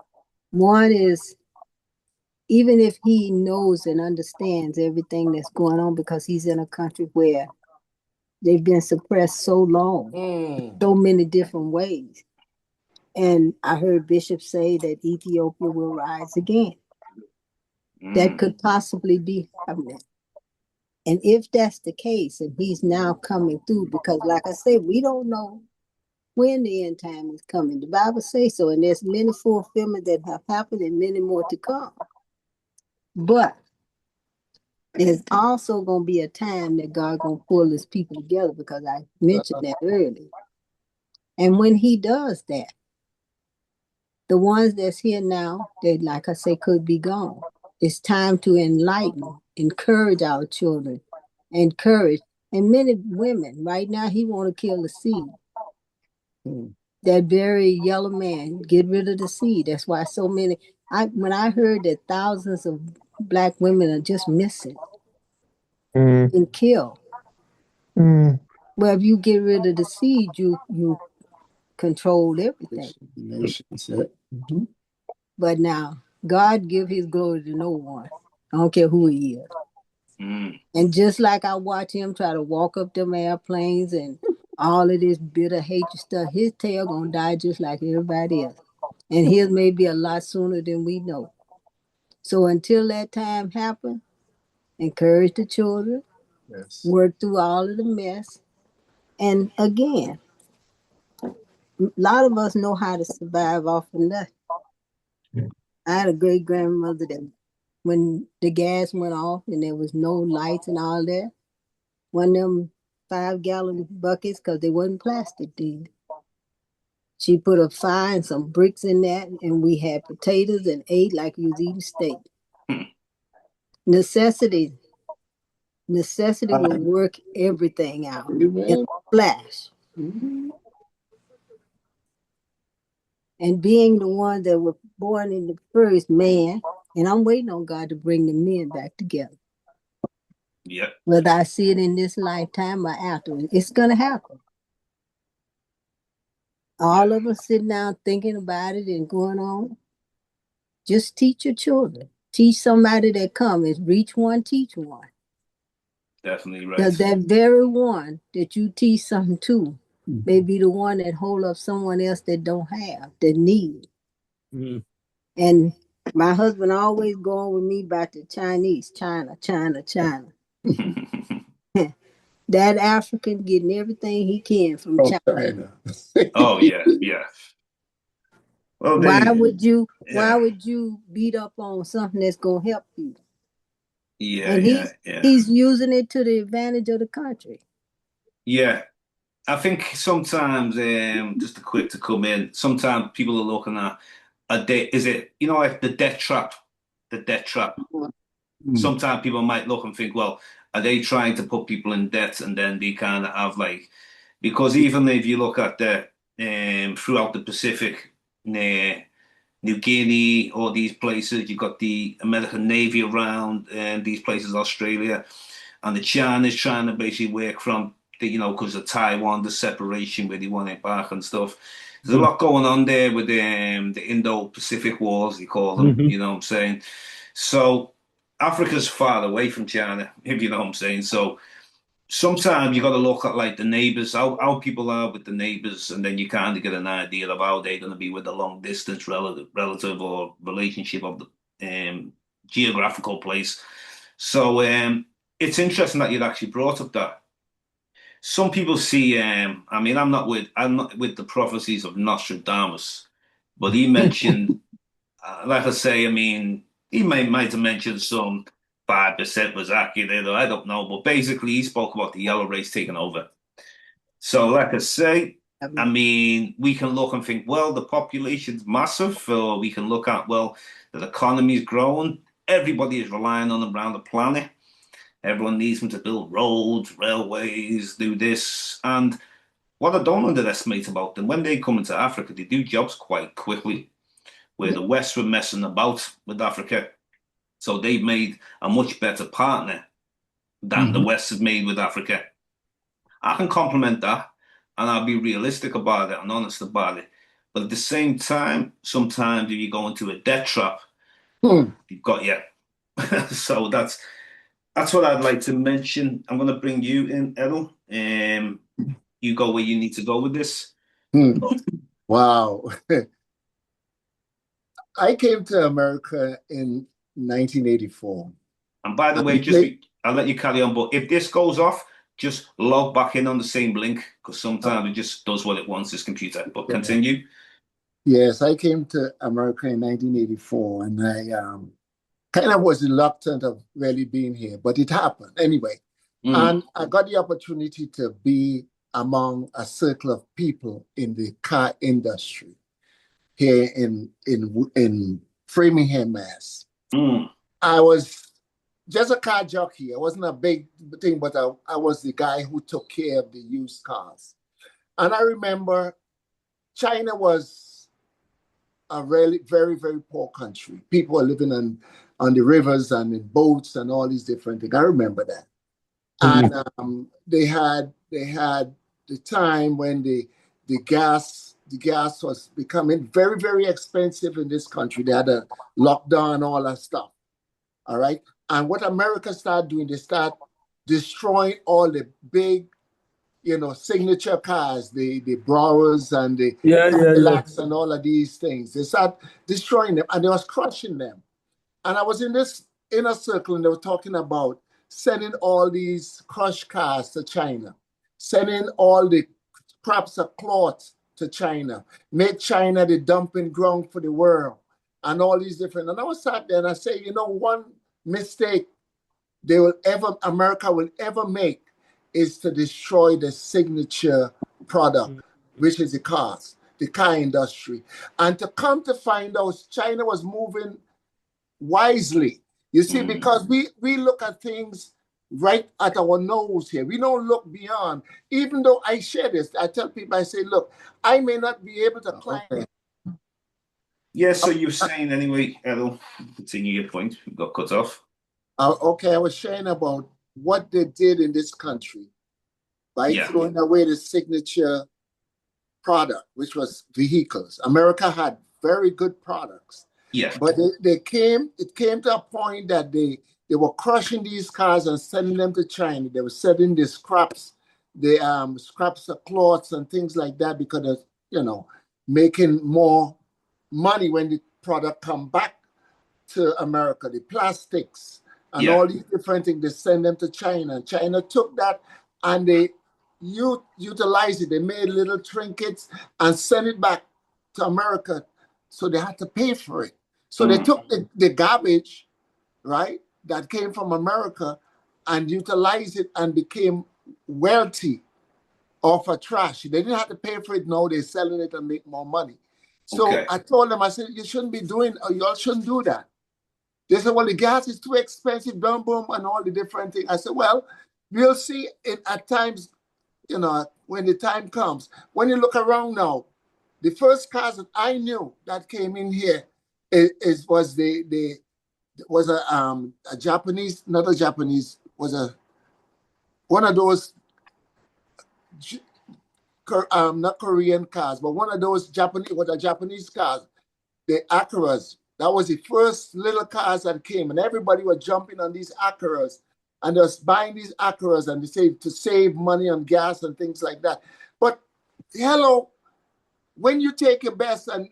one is, even if he knows and understands everything that's going on, because he's in a country where they've been suppressed so long, so many different ways. And I heard Bishop say that Ethiopia will rise again. That could possibly be happening. And if that's the case, and he's now coming through, because like I said, we don't know when the end time is coming. The Bible says so, and there's many fulfillments that have happened and many more to come. But there's also going to be a time that God going to pull his people together, because I mentioned that earlier. And when he does that, the ones that's here now, they, like I say, could be gone. It's time to enlighten, encourage our children, encourage. And many women, right now, he want to kill the seed. That very yellow man, get rid of the seed. That's why so many, when I heard that thousands of Black women are just missing and killed. Well, if you get rid of the seed, you control everything. But now, God give his glory to no one. I don't care who he is. And just like I watch him try to walk up them airplanes and all of this bitter hatred stuff, his tail gonna die just like everybody else. And his may be a lot sooner than we know. So until that time happens, encourage the children, work through all of the mess. And again, a lot of us know how to survive off of nothing. I had a great grandmother that when the gas went off and there was no lights and all that, one of them 5-gallon buckets, because they wasn't plastic then. She put a fire and some bricks in that, and we had potatoes and ate like you was eating steak. Necessity will work everything out in a flash. And being the one that was born in the first man, and I'm waiting on God to bring the men back together. Yep. Whether I see it in this lifetime or after, it's going to happen. All of us sitting down thinking about it and going on. Just teach your children. Teach somebody that comes. Reach one, teach one. Definitely right. Because that very one that you teach something to may be the one that hold up someone else that don't have, that need. And my husband always going with me about the Chinese, China. That African getting everything he can from From China. China. Oh yeah, yeah. Well, Why they, would you why yeah, would you beat up on something that's gonna help you? yeah, And yeah, yeah, he's using it to the advantage of the country. yeah. I think sometimes, just a quick to come in. Sometimes people are looking at a debt. Is it like the debt trap? The debt trap. Mm. Sometimes people might look and think, well, are they trying to put people in debt, and then they kind of have like, because even if you look at the throughout the Pacific, near New Guinea, all these places, you've got the American Navy around, and these places, Australia, and the China's trying to basically work from because of Taiwan, the separation where they want it back and stuff. There's a lot going on there with the Indo-Pacific wars, they call them, Hmm. you know what I'm saying? So Africa's far away from China, if you know what I'm saying. So sometimes you got to look at like the neighbors, how people are with the neighbors, and then you kind of get an idea of how they're going to be with the long distance relative or relationship of the geographical place. So it's interesting that you'd actually brought up that. Some people see, I mean, I'm not with the prophecies of Nostradamus, but he mentioned, like I say, I mean, he might have mentioned some 5% was accurate, or I don't know, but basically he spoke about the yellow race taking over. So, like I say, I mean, we can look and think, well, the population's massive, or we can look at, well, the economy's growing. Everybody is relying on them around the planet. Everyone needs them to build roads, railways, do this. And what I don't underestimate about them, when they come into Africa, they do jobs quite quickly, where the West were messing about with Africa. So they've made a much better partner than the Mhm. West has made with Africa. I can compliment that, and I'll be realistic about it and honest about it. But at the same time, sometimes if you go into a debt trap, Hmm. you've got you. So that's what I'd like to mention. I'm going to bring you in, Errol. You go where you need to go with this. Hmm. Wow. I came to America in 1984. And by the way, And they- I'll let you carry on. But if this goes off, just log back in on the same link because sometimes it just does what it wants, this computer. But yeah. continue. Yes, I came to America in 1984, and I kind of was reluctant of really being here, but it happened anyway. Mm, And I got the opportunity to be among a circle of people in the car industry here in Framingham, Mass. mm, I was just a car jockey. I wasn't a big thing, but I was the guy who took care of the used cars. And I remember China was a really very, very poor country. People were living on the rivers and in boats and all these different things. I remember that. And they had the time when the gas was becoming very, very expensive in this country. They had a lockdown, all that stuff. All right. And what America started doing, they start destroying all the big, signature cars, the Browers and the Yeah, yeah, yeah. Cadillacs and all of these things. They start destroying them and they was crushing them. And I was in this inner circle and they were talking about sending all these crushed cars to China, sending all the scraps of cloth to China, make China the dumping ground for the world, and all these different. And I was sat there and I say, one mistake America will ever make is to destroy the signature product, which is the car industry. And to come to find out, China was moving wisely. You see, mm. because we look at things right at our nose here. We don't look beyond. Even though I share this, I tell people, I say, look, I may not be able to climb. Okay. Yeah, so you were saying anyway, Errol, continue your point. We got cut off. Okay, I was sharing about what they did in this country by Yeah, throwing away the signature product, which was vehicles. America had very good products, yeah. but it came to a point that they were crushing these cars and sending them to China. They were sending the scraps of cloths and things like that because of, making more money when the product come back to America, the plastics and Yeah. all these different things. They send them to China. China took that and they utilized it. They made little trinkets and sent it back to America. So they had to pay for it. So they took the garbage, right, that came from America and utilized it and became wealthy off of trash. They didn't have to pay for it. No, they're selling it and make more money. So Okay. I told them, I said, you shouldn't be doing, or y'all shouldn't do that. They said, well, the gas is too expensive, boom, boom, and all the different things. I said, well, we'll see it at times, when the time comes. When you look around now, the first cars that I knew that came in here was a Japanese, not a Japanese, was a one of those not Korean cars, but one of those Japanese cars, the Acuras. That was the first little cars that came, and everybody was jumping on these Acuras and just buying these Acuras, and they say to save money on gas and things like that. But hello, when you take your best and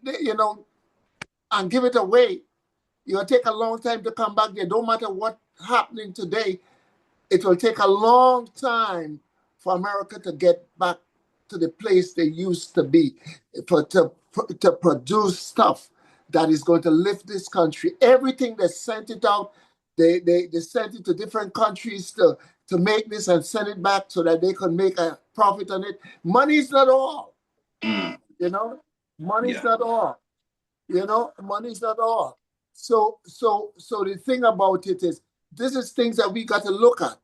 and give it away, it'll take a long time to come back there. Don't matter what's happening today, it will take a long time for America to get back to the place they used to be, to produce stuff that is going to lift this country. Everything they sent it out, they sent it to different countries to make this and send it back so that they can make a profit on it. Money is not all, Mm. you know. Money is Yeah. not all. Money is not all. So the thing about it is, this is things that we got to look at.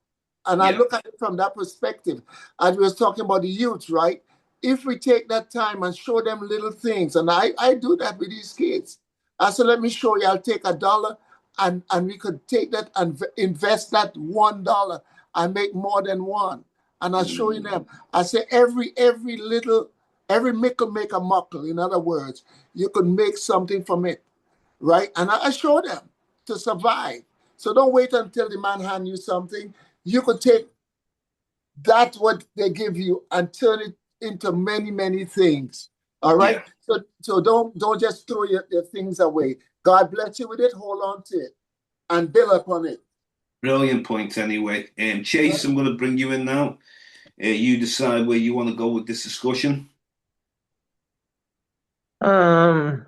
And I Yeah. look at it from that perspective. As we was talking about the youth, right? If we take that time and show them little things, and I do that with these kids. I said, let me show you, I'll take $1 and we could take that and invest that $1 and make more than one. And I show you them. I say every mickle make a muckle. In other words, you could make something from it, right? And I show them to survive. So don't wait until the man hand you something. You could take that what they give you and turn it into many, many things. All right. Yeah. So don't just throw your things away. God bless you with it. Hold on to it and build upon it. Brilliant point anyway. Chase, I'm going to bring you in now. You decide where you want to go with this discussion. Um,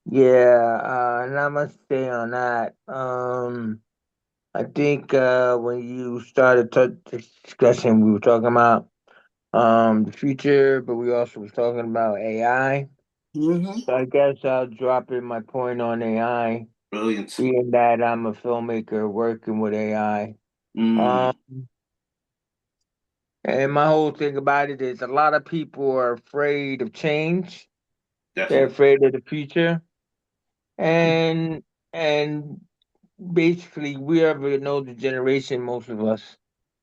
yeah, not much to say on that. I think when you started this discussion, we were talking about the future, but we also was talking about AI. Mm-hmm. So I guess I'll drop in my point on AI, Brilliant. being that I'm a filmmaker working with AI. Um, Mm. and my whole thing about it is a lot of people are afraid of change. They're Definitely. afraid of the future. And and basically we are an older generation, most of us.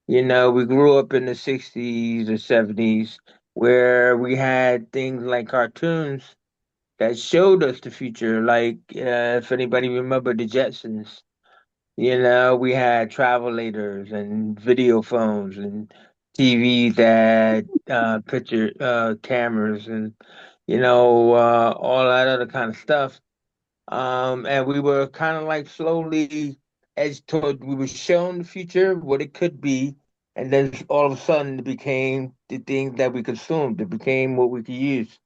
We grew up in the 60s or 70s where we had things like cartoons that showed us the future. Like, if anybody remember the Jetsons, we had travelators and video phones and TVs that picture cameras and all that other kind of stuff. And we were kind of like slowly edged toward, we were shown the future, what it could be, and then all of a sudden it became the things that we consumed. It became what we could use.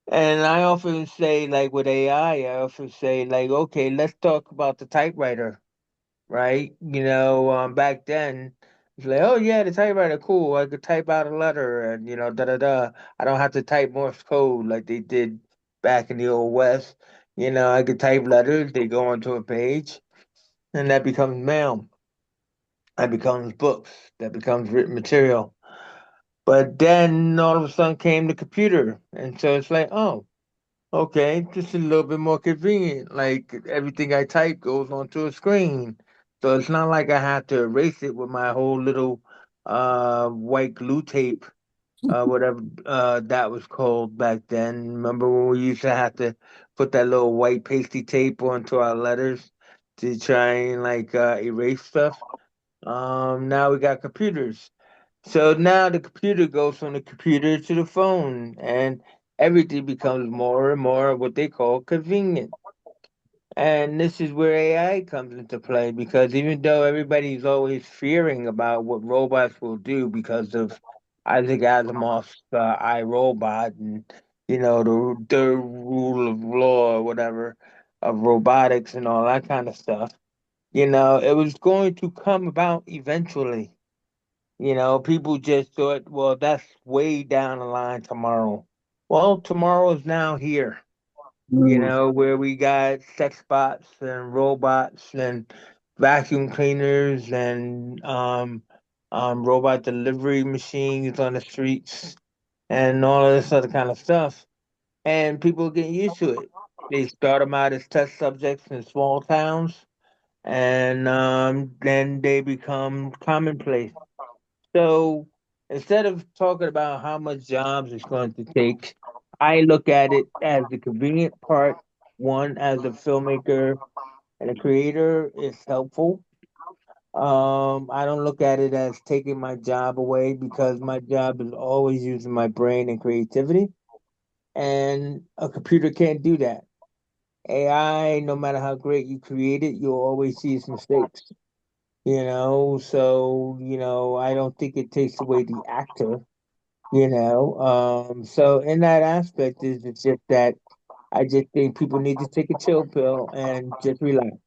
And I often say, like with AI, I often say, like, okay, let's talk about the typewriter, right? Back then, it's like, oh yeah, the typewriter, cool. I could type out a letter and, da da da. I don't have to type Morse code like they did back in the old West. I could type letters, they go onto a page, and that becomes mail. That becomes books. That becomes written material. But then all of a sudden came the computer. And so it's like, oh, okay, just a little bit more convenient. Like everything I type goes onto a screen. So it's not like I have to erase it with my whole little white glue tape, whatever that was called back then. Remember when we used to have to put that little white pasty tape onto our letters to try and like erase stuff? Now we got computers. So now the computer goes from the computer to the phone, and everything becomes more and more what they call convenient. And this is where AI comes into play because even though everybody's always fearing about what robots will do because of Isaac Asimov's I, Robot, and the rule of law or whatever of robotics and all that kind of stuff, it was going to come about eventually. People just thought, well, that's way down the line tomorrow. Well, tomorrow is now here, Mm. where we got sex bots and robots and vacuum cleaners and robot delivery machines on the streets and all of this other kind of stuff. And people getting used to it. They start them out as test subjects in small towns, and then they become commonplace. So instead of talking about how much jobs it's going to take, I look at it as the convenient part. One, as a filmmaker and a creator, is helpful. I don't look at it as taking my job away because my job is always using my brain and creativity, and a computer can't do that. AI, no matter how great you create it, you'll always see its mistakes. So I don't think it takes away the actor. So in that aspect is it's just that I just think people need to take a chill pill and just relax.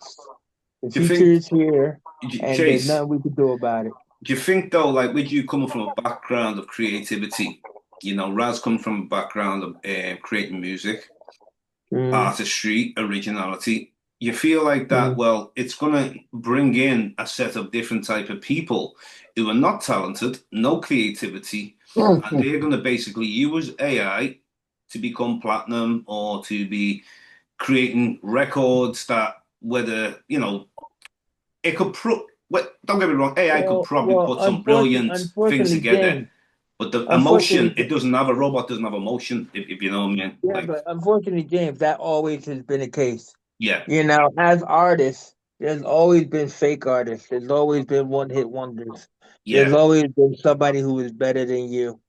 The Do you future think, is here and there's Chase? nothing we can do about it. Do you think though, like with you coming from a background of creativity, Raz coming from a background of creating music, Mm, artistry, originality, you feel like that, mm, well, it's going to bring in a set of different type of people who are not talented, no creativity, and Mm. they're going to basically use AI to become platinum or to be creating records that whether, it could don't get me wrong, AI could probably well, put some brilliant things unfortunately, together, James. but the emotion, Unfortunately, a robot doesn't have emotion, if you know what I mean. yeah, Like, but unfortunately, James, that always has been the case. yeah, As artists, there's always been fake artists. There's always been one-hit wonders. There's yeah, always been somebody who is better than you,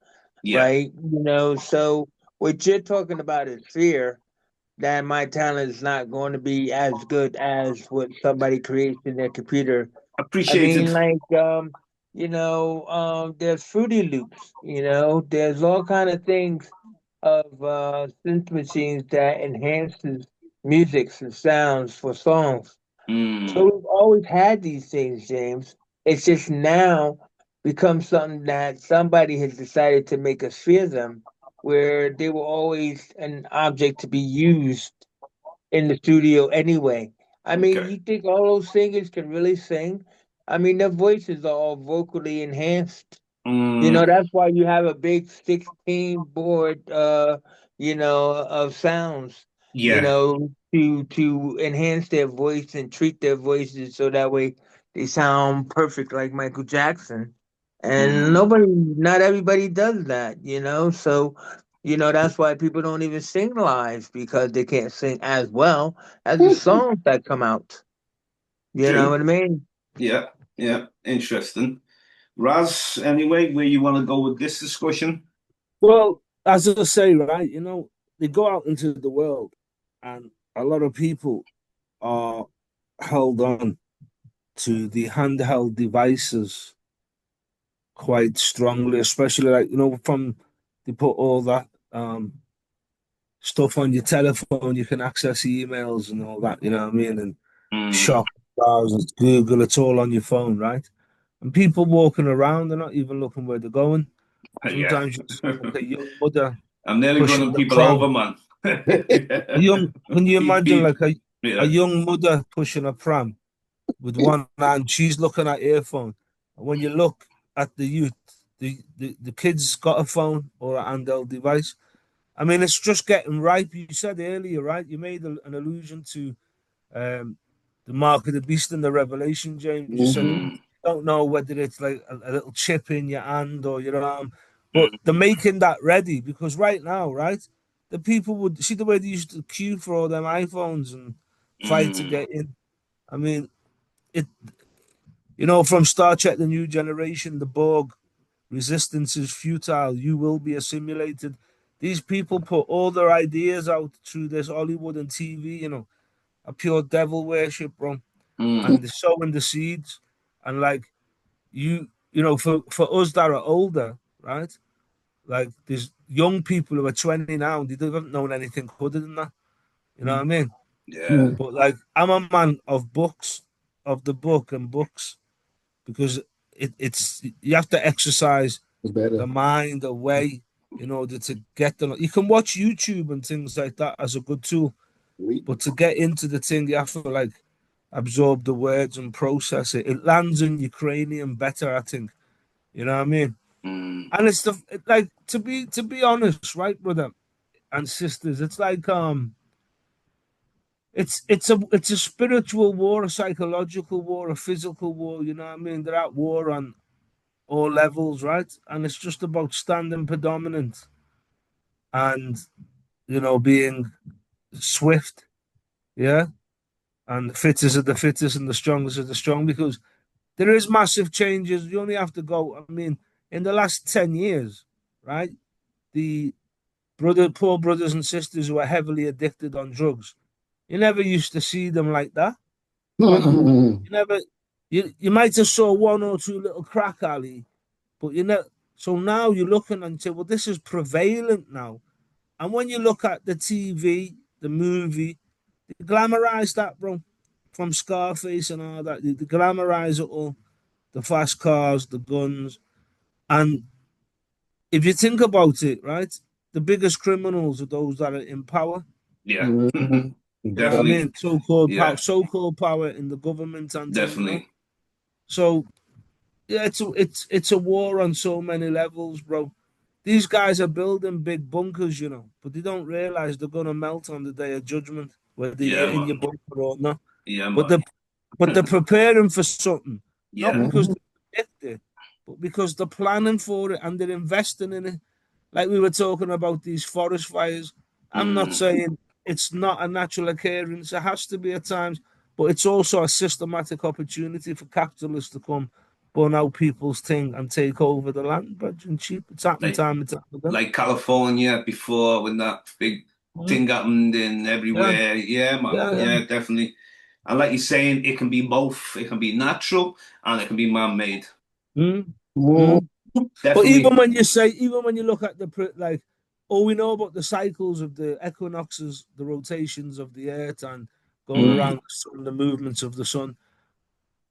yeah. right? So what you're talking about is fear that my talent is not going to be as good as what somebody creates in their computer. I Appreciated. mean, like, there's Fruity Loops, there's all kind of things of synth machines that enhances musics and sounds for songs. So Mm, we've always had these things, James. It's just now become something that somebody has decided to make us fear them, where they were always an object to be used in the studio anyway. I mean, okay. you think all those singers can really sing? I mean, their voices are all vocally enhanced. Mm, That's why you have a big 16 board of sounds, yeah. to enhance their voice and treat their voices so that way they sound perfect like Michael Jackson. And Mm, not everybody does that. So, that's why people don't even sing live because they can't sing as well as the songs that come out. You know true. what I mean? Yeah, yeah. Interesting. Raz, anyway, where you want to go with this discussion? Well, as I say, right, they go out into the world, and a lot of people are held on to the handheld devices quite strongly, especially like, from they put all that stuff on your telephone, you can access emails and all that, you know what I mean? And Mm, shop, browsers, Google, it's all on your phone, right? And people walking around, they're not even looking where they're going. yeah. Sometimes you see like a young mother I'm nearly pushing running the people over, pram. man. Can you Beep, imagine beep. like a Yeah. young mother pushing a pram with one hand, she's looking at earphone. And when you look at the youth, the kid's got a phone or a handheld device. I mean, it's just getting ripe. You said earlier, right? You made an allusion to um, the mark of the beast and the revelation, James. You said Mhm. Mm, don't know whether it's like a little chip in your hand or your arm, but they're mm, making that ready because right now, right, the people would see the way they used to queue for all them iPhones and fight to mm. get in. I mean, it. From Star Trek: The New Generation, the Borg, resistance is futile. You will be assimilated. These people put all their ideas out through this Hollywood and TV. a pure devil worship, bro. Mm. And they're sowing the seeds. And like you know, for us that are older, right? Like there's young people who are 20 now, and they haven't known anything other than that. You know what I mean? Yeah. But like I'm a man of books, of the book and books, because it's you have to exercise It's better. the mind away in order to get the. You can watch YouTube and things like that as a good tool, Oui. but to get into the thing, you have to like absorb the words and process it. It lands in Ukrainian better, I think. You know what I mean? Mm. And it's like to be honest, right, brother and sisters, it's like it's a spiritual war, a psychological war, a physical war. You know what I mean? They're at war on all levels, right? And it's just about standing predominant and being swift, yeah. And the fittest of the fittest and the strongest of the strong, because there is massive changes. You only have to go. I mean, in the last 10 years, right? The poor brothers and sisters who are heavily addicted on drugs. You never used to see them like that, right? Mm-mm. You never. You might have saw one or two little crack alley, but you know. So now you're looking and say, well, this is prevalent now. And when you look at the TV, the movie, they glamorize that, bro, from Scarface and all that. They glamorize it all, the fast cars, the guns. And if you think about it, right, the biggest criminals are those that are in power. Yeah. Mhm. You know what I Definitely. mean? So-called power, Yeah. so-called power in the government and thing. Definitely. So yeah, it's a war on so many levels, bro. These guys are building big bunkers, but they don't realize they're gonna melt on the day of judgment, whether Yeah, you're in your man. bunker or not. Yeah, But man. they're preparing for something, not Yeah. because Mhm. they predict it, but because they're planning for it and they're investing in it. Like we were talking about these forest fires. I'm not Mm. saying it's not a natural occurrence. It has to be at times, but it's also a systematic opportunity for capitalists to come burn out people's thing and take over the land, but and cheap. It's happened Like time and time again. like California before when that big Mhm. thing happened in Yeah, everywhere. Yeah, man. yeah, yeah. Yeah, definitely. And like you're saying, it can be both. It can be natural and it can be man-made. Mm, Mhm. mm. But Definitely. even when you look at like, oh, we know about the cycles of the equinoxes, the rotations of the earth, and going Mm. around the sun, the movements of the sun,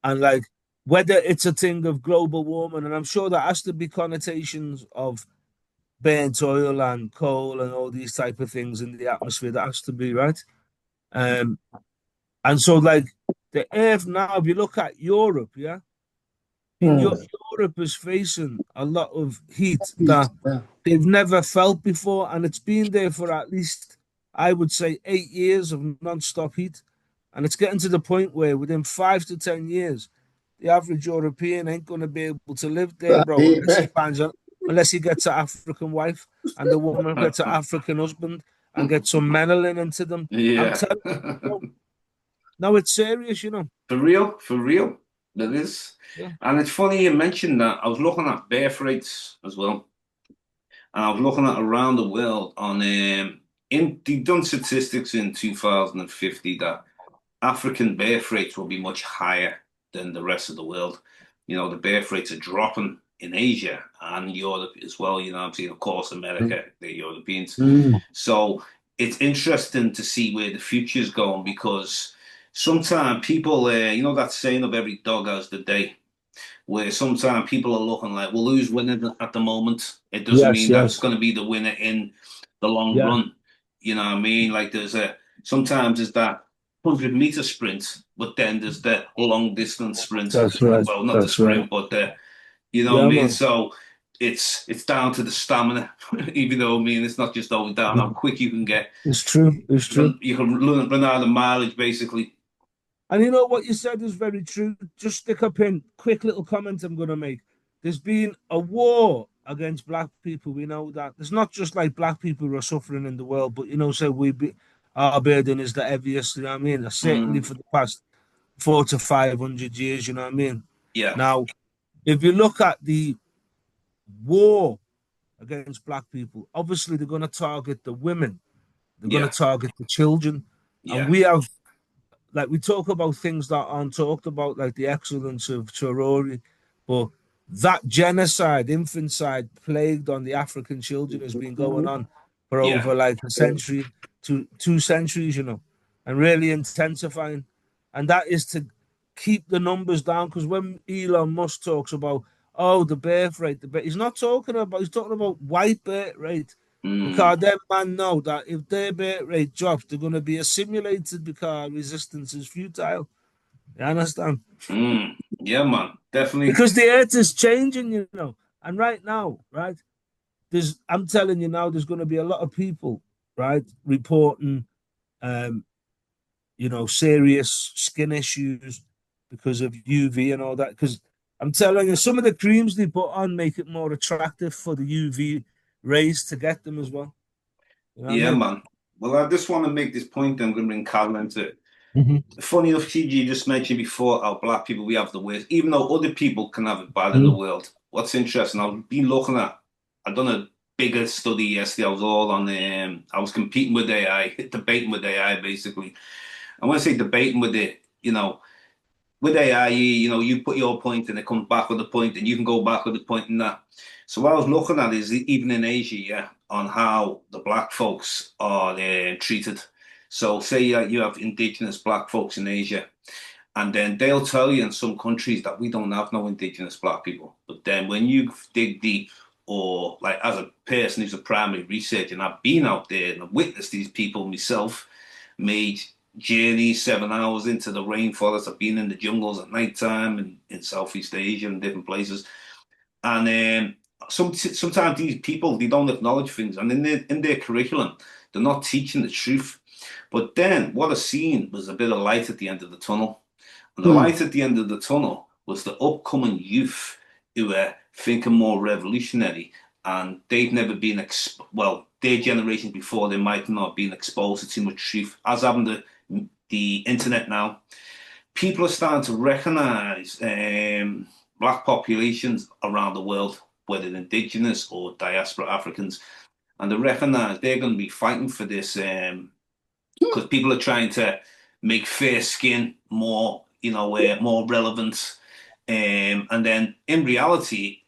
and like whether it's a thing of global warming, and I'm sure there has to be connotations of burnt oil and coal and all these type of things in the atmosphere. That has to be right. Um, and so like the earth now, if you look at Europe, yeah, in Mm. Europe is facing a lot of heat Heat, that yeah. they've never felt before, and it's been there for at least, I would say, 8 years of non-stop heat, and it's getting to the point where within 5 to 10 years, the average European ain't going to be able to live there, bro, Amen. unless he gets an African wife and the woman gets an African husband and gets some melanin into them. I'm Yeah. telling you, bro. No, it's serious. For real, for real. That is. Yeah. And it's funny you mentioned that. I was looking at birth rates as well. And I was looking at around the world on they've done statistics in 2050 that African birth rates will be much higher than the rest of the world. The birth rates are dropping in Asia and Europe as well. I'm seeing, of course, America, the Europeans. Mm. So it's interesting to see where the future's going because sometimes people, that saying of every dog has the day, where sometimes people are looking like, well, who's winning at the moment? It doesn't Yes, mean that's yes. going to be the winner in the long Yeah, run. You know what I mean? Like sometimes there's that 100-meter sprint, but then there's the long distance sprint. that's right. Well, not the That's right. sprint, but what I Yeah, mean? man. So it's down to the stamina, even though it's not just always down how quick you can get. It's true. It's true. You can run out of mileage basically. And you know what you said is very true. Just stick a pin. Quick little comment I'm going to make. There's been a war against black people. We know that. There's not just like black people who are suffering in the world, but so our burden is the heaviest. You know what I mean? Certainly Mm, for the past 400 to 500 years. You know what I mean? yeah, Now, if you look at the war against black people, obviously they're going to target the women. They're going to yeah, target the children, and yeah. we have like we talk about things that aren't talked about, like the excellence of Chorori, but that genocide, infanticide plagued on the African children has been going on for Yeah. over like a century to 2 centuries, and really intensifying. And that is to keep the numbers down. Because when Elon Musk talks about, oh, the birth rate, he's not he's talking about white birth rate. Mm. Because them man know that if their birth rate drops, they're going to be assimilated because resistance is futile. You understand? Mm. Yeah, man. Definitely. Because the earth is changing. And right now, right, I'm telling you now, there's going to be a lot of people, right, reporting, um, serious skin issues because of UV and all that. Because I'm telling you, some of the creams they put on make it more attractive for the UV rays to get them as well. You know what I Yeah, mean? man. Well, I just want to make this point. I'm going to bring Carol into it. Mhm. Funny enough, TG just mentioned before how black people we have the worst, even though other people can have it bad in the Mhm. world. What's interesting, I've been looking at, I've done a bigger study yesterday. I was all on, I was competing with AI, debating with AI basically. And when I say debating with it, with AI, you put your point and it comes back with a point, and you can go back with a point in that. So what I was looking at is even in Asia, yeah, on how the black folks are treated. So say you have indigenous black folks in Asia, and then they'll tell you in some countries that we don't have no indigenous black people. But then when you dig deep, or like as a person who's a primary researcher, and I've been out there and I've witnessed these people myself, made journeys 7 hours into the rainforest. I've been in the jungles at night time in Southeast Asia and different places. And sometimes these people they don't acknowledge things, and in their curriculum they're not teaching the truth. But then what I seen was a bit of light at the end of the tunnel, and the Hmm. light at the end of the tunnel was the upcoming youth who were thinking more revolutionary, and they've never been well, their generations before they might not have been exposed to too much truth, as having the internet now. People are starting to recognize black populations around the world, whether indigenous or diaspora Africans, and they recognize they're going to be fighting for this because people are trying to make fair skin more, more relevant. And then in reality,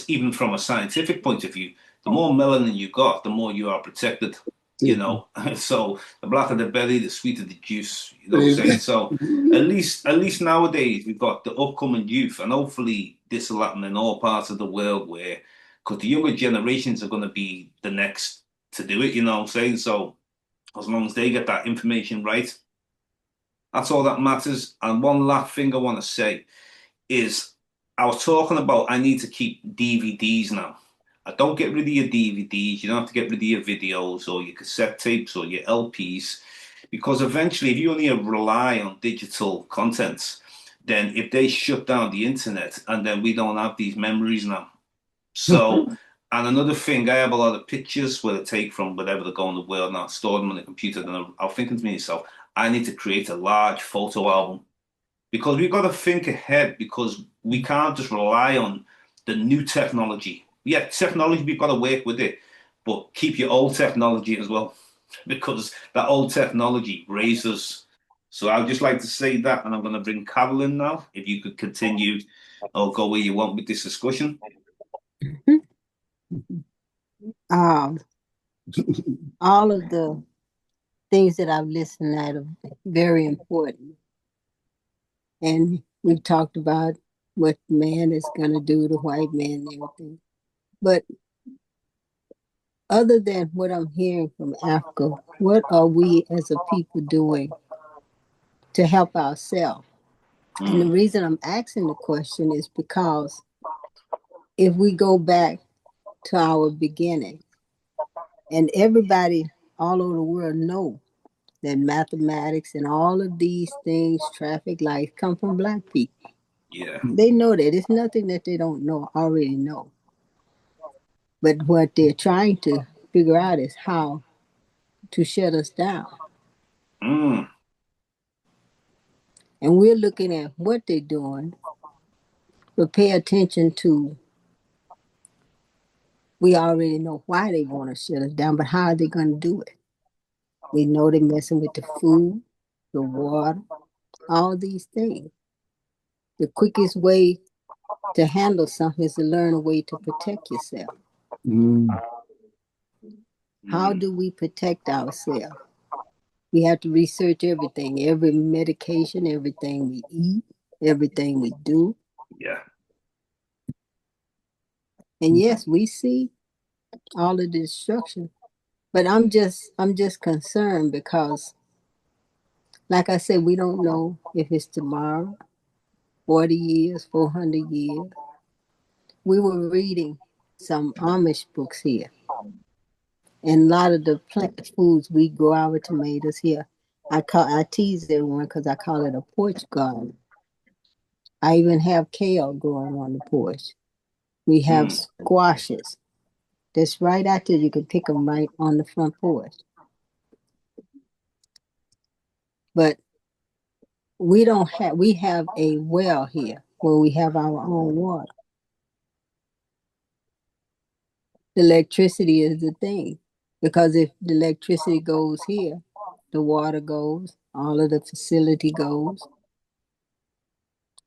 even from a scientific point of view, the more melanin you got, the more you are protected. You know, so the blacker the belly, the sweeter the juice. You know what I'm saying? So at least nowadays we've got the upcoming youth, and hopefully this will happen in all parts of the world where, because the younger generations are going to be the next to do it. You know what I'm saying? So as long as they get that information right, that's all that matters. And one last thing I want to say is I was talking about I need to keep DVDs now. I don't get rid of your DVDs. You don't have to get rid of your videos or your cassette tapes or your LPs, because eventually, if you only rely on digital content, then if they shut down the internet and then we don't have these memories now. So, and another thing, I have a lot of pictures where I take from whatever they go in the world now, store them on the computer. Then I'm thinking to myself, I need to create a large photo album, because we've got to think ahead, because we can't just rely on the new technology. Yeah, technology, we've got to work with it, but keep your old technology as well, because that old technology raised us. So I'd just like to say that, and I'm going to bring Carol in now. If you could continue or go where you want with this discussion. Um, all of the things that I've listened at are very important. And we've talked about what man is going to do, the white man and everything. But other than what I'm hearing from Africa, what are we as a people doing to help ourselves? And the Mm, reason I'm asking the question is because if we go back to our beginning, and everybody all over the world know that mathematics and all of these things, traffic lights, come from black people. yeah. They know that. It's nothing that they don't know, already know. But what they're trying to figure out is how to shut us down. Mm, And we're looking at what they're doing, but pay attention to, we already know why they want to shut us down, but how are they going to do it? We know they're messing with the food, the water, all these things. The quickest way to handle something is to learn a way to protect yourself. How do we protect ourselves? We have to research everything, every medication, everything we eat, everything we do. Yeah. And yes, we see all of the destruction, but I'm just concerned because, like I said, we don't know if it's tomorrow, 40 years, 400 years. We were reading some Amish books here, and a lot of the plant foods we grow, our tomatoes here, I tease everyone because I call it a porch garden. I even have kale growing on the porch. We have squashes. That's right out there. You can pick them right on the front porch. But we have a well here where we have our own water. The electricity is the thing. Because if the electricity goes here, the water goes, all of the facility goes.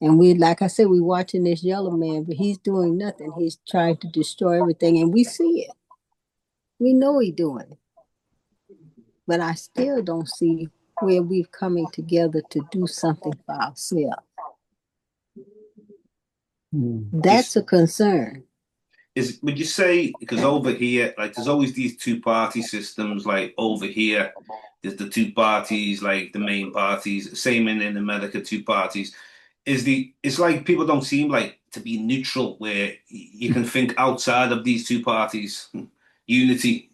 And we, like I said, we're watching this yellow man, but he's doing nothing. He's trying to destroy everything, and we see it. We know he's doing it. But I still don't see where we're coming together to do something for ourselves. That's a concern. Would you say, because over here, like there's always these two-party systems, like over here, there's the two parties, like the main parties, same in America, two parties. It's like people don't seem like to be neutral where you can think outside of these two parties. Unity.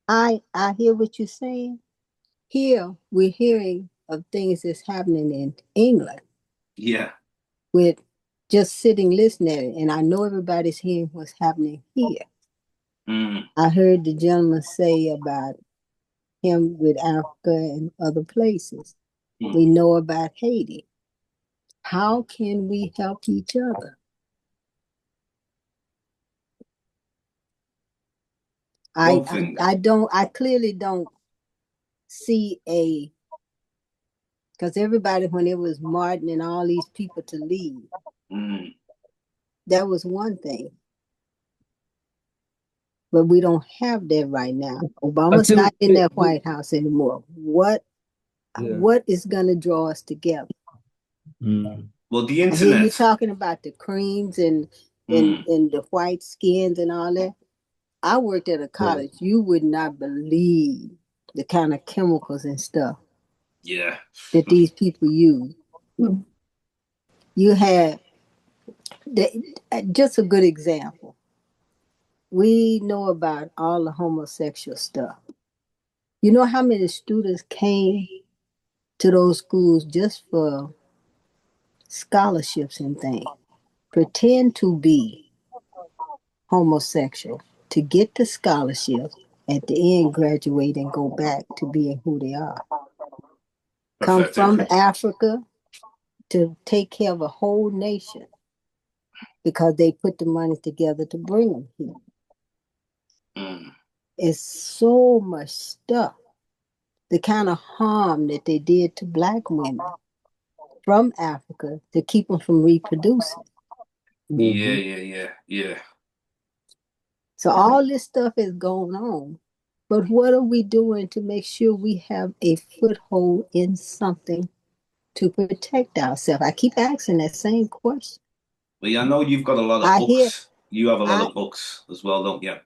I hear what you're saying. Here we're hearing of things that's happening in England. Yeah. With just sitting listening, and I know everybody's hearing what's happening here. I heard the gentleman say about him with Africa and other places. We know about Haiti. How can we help each other? I clearly don't see because everybody, when it was Martin and all these people to leave, that was one thing. But we don't have that right now. Obama's not in that White House anymore. What is going to draw us together? Well, the internet. I hear you talking about the creams and the white skins and all that. I worked at a college. You would not believe the kind of chemicals and stuff that these people use. You had just a good example. We know about all the homosexual stuff. You know how many students came to those schools just for scholarships and things, pretend to be homosexual to get the scholarship, at the end graduate and go back to being who they are. Come from Africa to take care of a whole nation because they put the money together to bring them here. It's so much stuff. The kind of harm that they did to Black women from Africa to keep them from reproducing. Yeah. So all this stuff is going on. But what are we doing to make sure we have a foothold in something to protect ourselves? I keep asking that same question. Well, I know you've got a lot of books. You have a lot of books as well, don't you?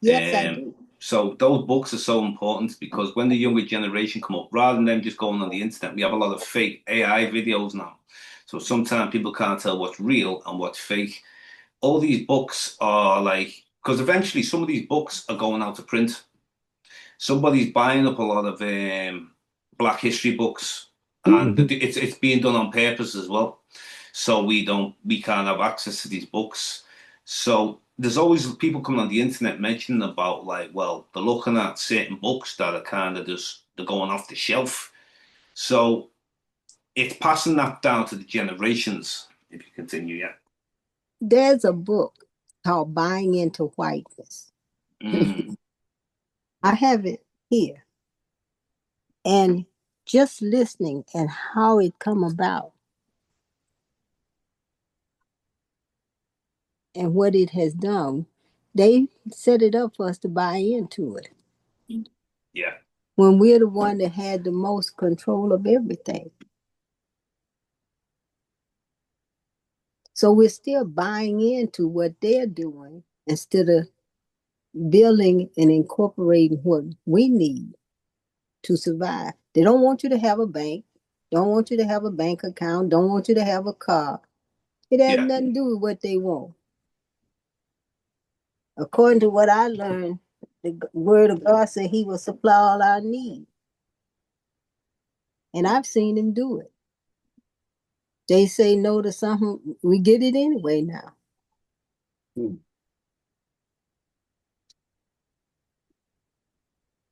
Yes, I do. So those books are so important because when the younger generation come up, rather than them just going on the internet, we have a lot of fake AI videos now. So sometimes people can't tell what's real and what's fake. All these books are like, because eventually some of these books are going out of print. Somebody's buying up a lot of Black history books, and it's being done on purpose as well. So we can't have access to these books. So there's always people coming on the internet mentioning about like, well, they're looking at certain books that are kind of they're going off the shelf. So it's passing that down to the generations. If you continue, yeah. There's a book called Buying into Whiteness. I have it here. And just listening and how it come about and what it has done, they set it up for us to buy into it. Yeah. When we're the one that had the most control of everything. So we're still buying into what they're doing instead of building and incorporating what we need to survive. They don't want you to have a bank, don't want you to have a bank account, don't want you to have a car. It has nothing to do with what they want. According to what I learned, the word of God said he will supply all our needs. And I've seen him do it. They say no to something, we get it anyway now.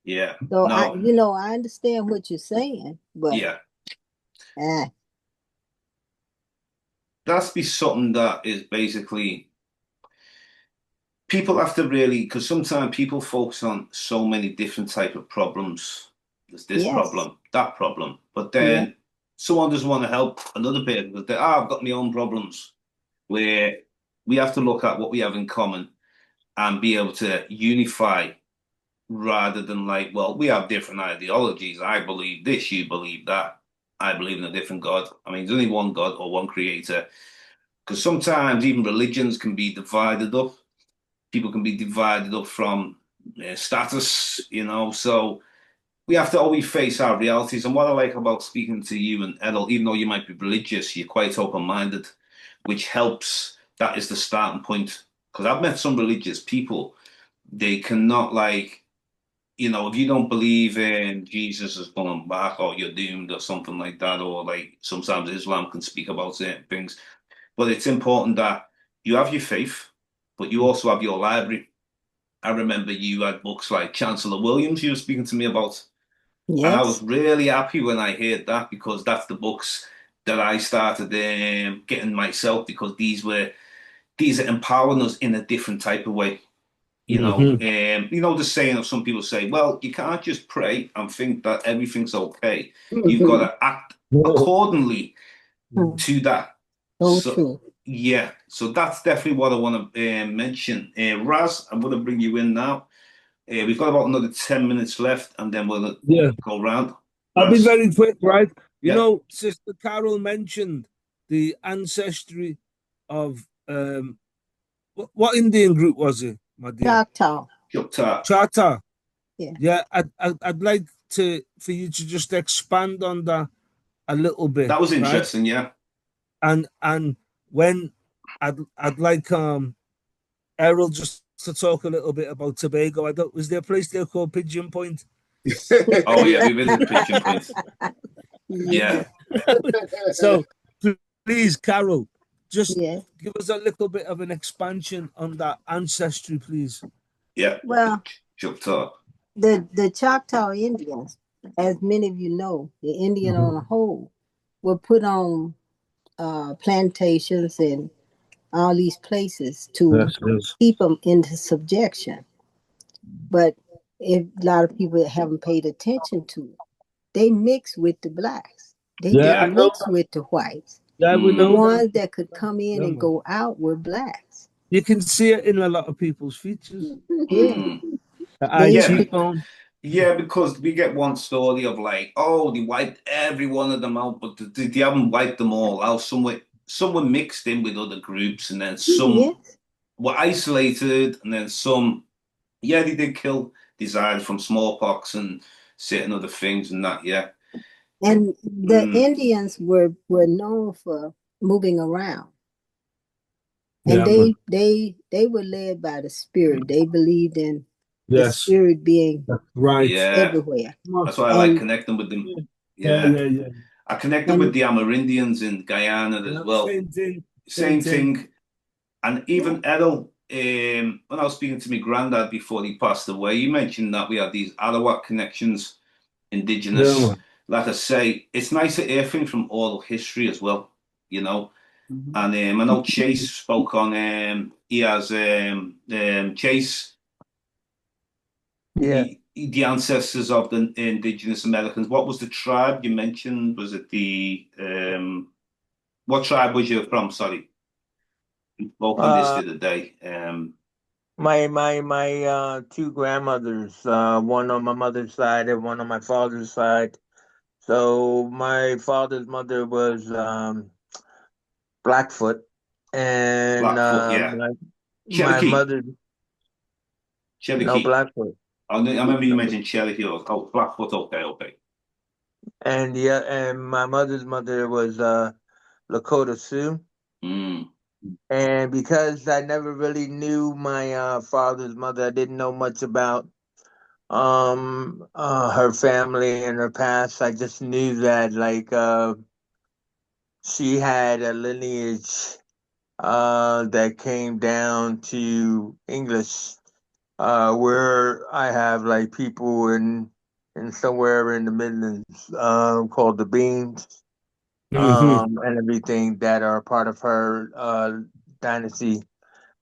Yeah. So No. I understand what you're saying, but Yeah. That's be something that is basically people have to really, because sometimes people focus on so many different type of problems. There's this problem, that problem, but then someone doesn't want to help another bit because I've got my own problems. Where we have to look at what we have in common and be able to unify rather than like, well, we have different ideologies. I believe this, you believe that. I believe in a different God. I mean, there's only one God or one creator. Because sometimes even religions can be divided up. People can be divided up from status, So we have to always face our realities. And what I like about speaking to you and Errol, even though you might be religious, you're quite open-minded, which helps. That is the starting point. Because I've met some religious people, they cannot if you don't believe in Jesus is coming back or you're doomed or something like that, or like sometimes Islam can speak about certain things. But it's important that you have your faith, but you also have your library. I remember you had books like Chancellor Williams you were speaking to me about. And I was really happy when I heard that because that's the books that I started getting myself because these are empowering us in a different type of way. The saying of some people say, well, you can't just pray and think that everything's okay. You've got to act accordingly to that. So true. yeah, so that's definitely what I want to mention. Raz, I'm going to bring you in now. We've got about another 10 minutes left, and then we'll go round. I'll be very quick, right? Yeah. Sister Carol mentioned the ancestry of what Indian group was it, my dear? Choctaw. Yeah, I'd like for you to just expand on that a little bit. That was interesting, right? Yeah. And when I'd like Errol just to talk a little bit about Tobago. Was there a place there called Pigeon Point? Oh yeah, we visited Pigeon Point. Yeah. So please, Carol, just give us a little bit of an expansion on that ancestry, please. Yeah. Well, Choctaw. The Choctaw Indians, as many of you know, the Indian on a whole, were put on plantations and all these places to keep them into subjection. But if a lot of people haven't paid attention to it, they mix with the blacks. They didn't mix with the whites. Yeah, we know the ones that could come in and go out were blacks. You can see it in a lot of people's features. Yeah, because we get one story of like, oh, they wiped every one of them out, but they haven't wiped them all out. Some were mixed in with other groups, and then some were isolated, and then some, they did kill. They died from smallpox and certain other things and that, And the Indians were known for moving around. And they were led by the spirit. They believed in the spirit being everywhere. That's why I like connecting with them. Yeah. I connected with the Amerindians in Guyana as well. Same thing. And even Errol, when I was speaking to my granddad before he passed away, he mentioned that we had these Arawak connections, indigenous. Like I say, it's nice to hear things from oral history as well, And I know Chase spoke on. He has Chase. Yeah. the ancestors of the indigenous Americans. What was the tribe you mentioned? Was it the what tribe was you from? Sorry, we spoke on this Uh, the other day. my two grandmothers, one on my mother's side and one on my father's side. So my father's mother was Blackfoot, and Blackfoot, yeah. my Cherokee, mother, no, Cherokee. Blackfoot. I remember you mentioned Cherokee. Oh, Blackfoot. Okay, okay. And my mother's mother was Lakota Sioux. Mm, And because I never really knew my father's mother, I didn't know much about her family and her past. I just knew that she had a lineage that came down to English, where I have like people in somewhere in the Midlands called the Beans, Hmm. and everything that are part of her dynasty.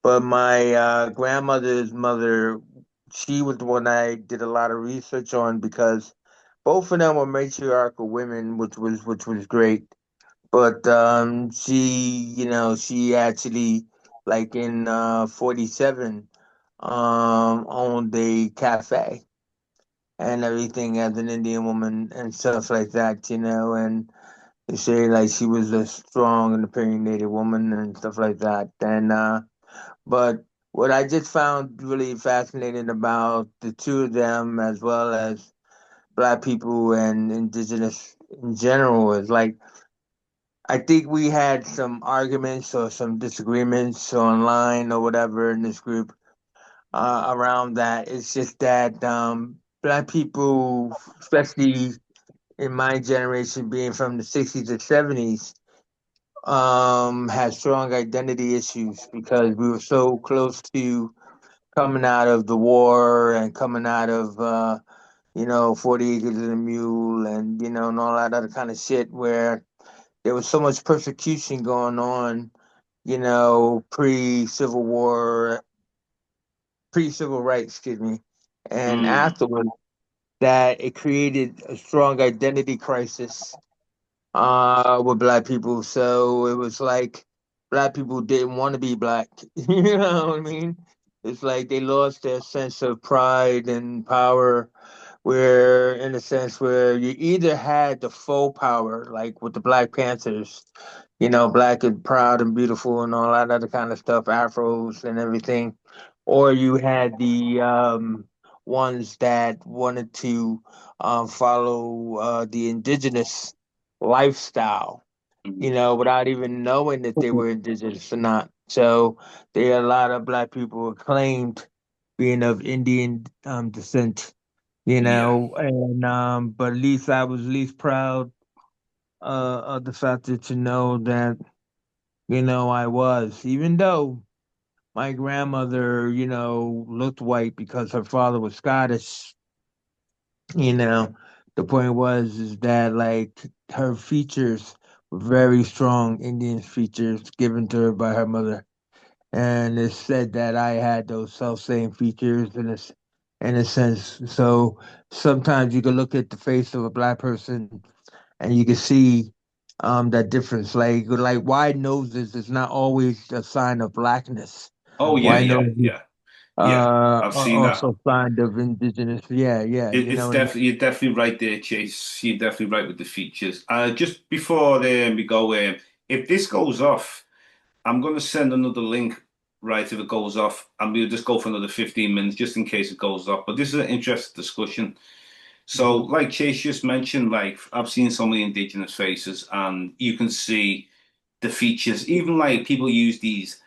But my grandmother's mother, she was the one I did a lot of research on because both of them were matriarchal women, which was great. But she actually like in 47 owned a cafe and everything as an Indian woman and stuff like that, and they say like she was a strong and opinionated woman and stuff like that. And but what I just found really fascinating about the two of them, as well as Black people and indigenous in general, is like I think we had some arguments or some disagreements online or whatever in this group around that. It's just that Black people, especially in my generation, being from the 60s or 70s, had strong identity issues because we were so close to coming out of the war and coming out of 40 Acres and a Mule and and all that other kind of shit where there was so much persecution going on, pre-civil rights, excuse me, and mm, afterwards that it created a strong identity crisis with Black people. So it was like Black people didn't want to be Black. You know what I mean? It's like they lost their sense of pride and power, where in a sense where you either had the full power, like with the Black Panthers, black and proud and beautiful and all that other kind of stuff, afros and everything, or you had the ones that wanted to follow the indigenous lifestyle, mm, without even knowing that they were indigenous or not. So there are a lot of Black people who claimed being of Indian descent, yeah. and but at least I was least proud of the fact that that I was, even though my grandmother looked white because her father was Scottish. you know the point was is that like her features were very strong Indian features given to her by her mother, and it's said that I had those self same features in a sense. So sometimes you can look at the face of a Black person and you can see that difference. Like wide noses is not always a sign of Blackness. Oh, yeah, Wide yeah, noses yeah, yeah. I've are seen that. also sign of indigenous. Yeah, yeah, you It's know what I mean. definitely you're definitely right there, Chase. You're definitely right with the features. Just before we go, if this goes off, I'm going to send another link. Right, if it goes off, and we'll just go for another 15 minutes just in case it goes off. But this is an interesting discussion. So, Mhm. like Chase just mentioned, like I've seen so many indigenous faces, and you can see the features. Even like people use these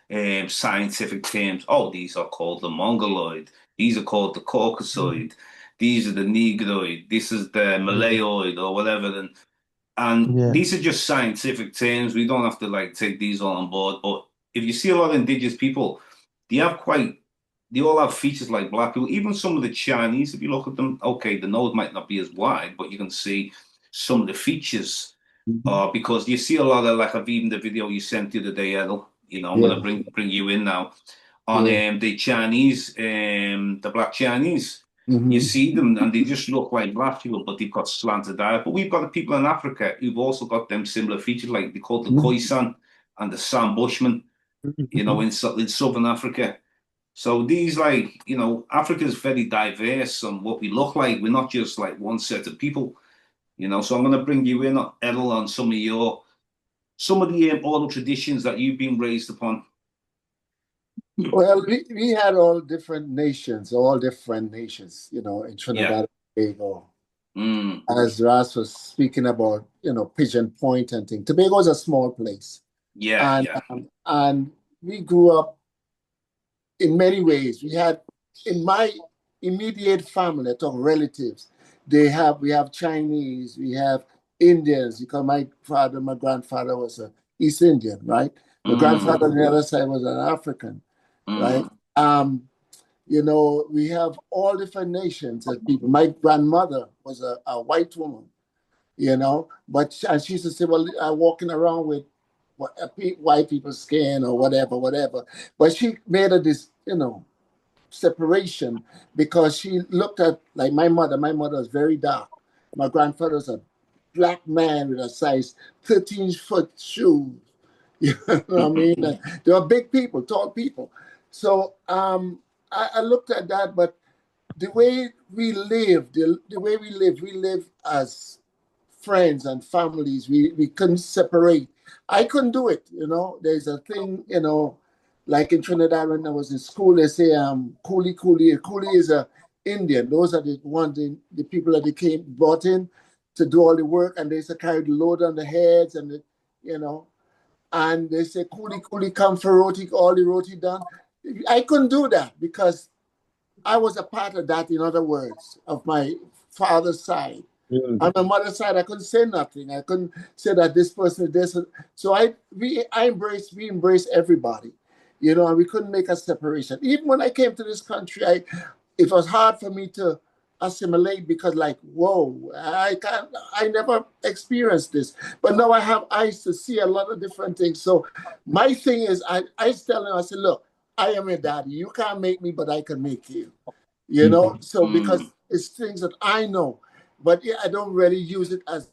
scientific terms. Oh, these are called the Mongoloid. These are called the Caucasoid. These are the Negroid. This is the Mhm. Malayoid or whatever. And Yeah. these are just scientific terms. We don't have to like take these all on board. But if you see a lot of indigenous people, they have quite, they all have features like black people. Even some of the Chinese, if you look at them, okay, the nose might not be as wide, but you can see some of the features. Mhm. Because you see a lot of like I've even the video you sent the other day, Errol. I'm Yeah, gonna bring you in now on yeah, the Chinese, the black Chinese. You see them and they just look like black people, but they've got slanted eyes. But we've got people in Africa who've also got them similar features, like they call the Khoisan and the Sam Bushman, you know, in Southern Africa. So these, like, you know, Africa is very diverse on what we look like. We're not just like one set of people, you know. So I'm going to bring you in, Errol, on some of the oral traditions that you've been raised upon. Well, we had all different nations, you know, in Trinidad and Tobago. As Ras was speaking about, you know, Pigeon Point and things. Tobago is a small place. And we grew up in many ways. We had, in my immediate family, I talk relatives, we have Chinese, we have Indians, because my grandfather was an East Indian, right? My grandfather on the other side was an African, right? You know, we have all different nations of people. My grandmother was a white woman, you know, and she used to say, well, I'm walking around with white people's skin or whatever. But she made this, you know, separation because she looked at, like my mother was very dark. My grandfather was a black man with a size 13-foot shoes. You know what I mean? And they were big people, tall people. So I looked at that, but the way we live, we live as friends and families. We couldn't separate. I couldn't do it, you know. There's a thing, you know, like in Trinidad when I was in school, they say coolie. Coolie is a Indian. Those are the people that they brought in to do all the work, and they used to carry the load on the heads and you know. And they say coolie come for roti, all the roti done. I couldn't do that because I was a part of that, in other words, of my father's side. On my mother's side, I couldn't say nothing. I couldn't say that this person is this. So we embrace everybody, you know, and we couldn't make a separation. Even when I came to this country, it was hard for me to assimilate because, like, whoa, I never experienced this. But now I have eyes to see a lot of different things. So my thing is, I tell them, I said, look, I am your daddy. You can't make me, but I can make you. You know, so because it's things that I know, but yeah, I don't really use it as.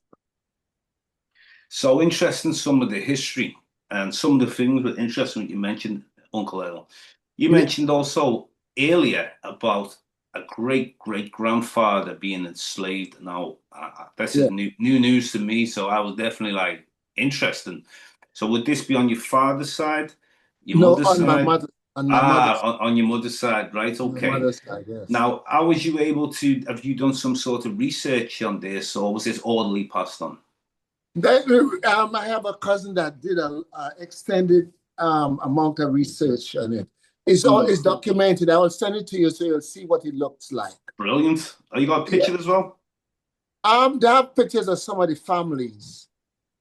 So interesting, some of the history and some of the things were interesting. You mentioned, Uncle Errol. You mentioned also earlier about a great grandfather being enslaved. Now, this is new news to me, so I was definitely like interested. So would this be on your father's side, your mother's side? On my mother's side. On your mother's side, right? Okay. My mother's side, yes. Now, how was you able to? Have you done some sort of research on this, or was this orally passed on? I have a cousin that did an extended amount of research on it. It's documented. I will send it to you so you'll see what it looks like. Brilliant. Oh, you got a picture as well? They have pictures of some of the families,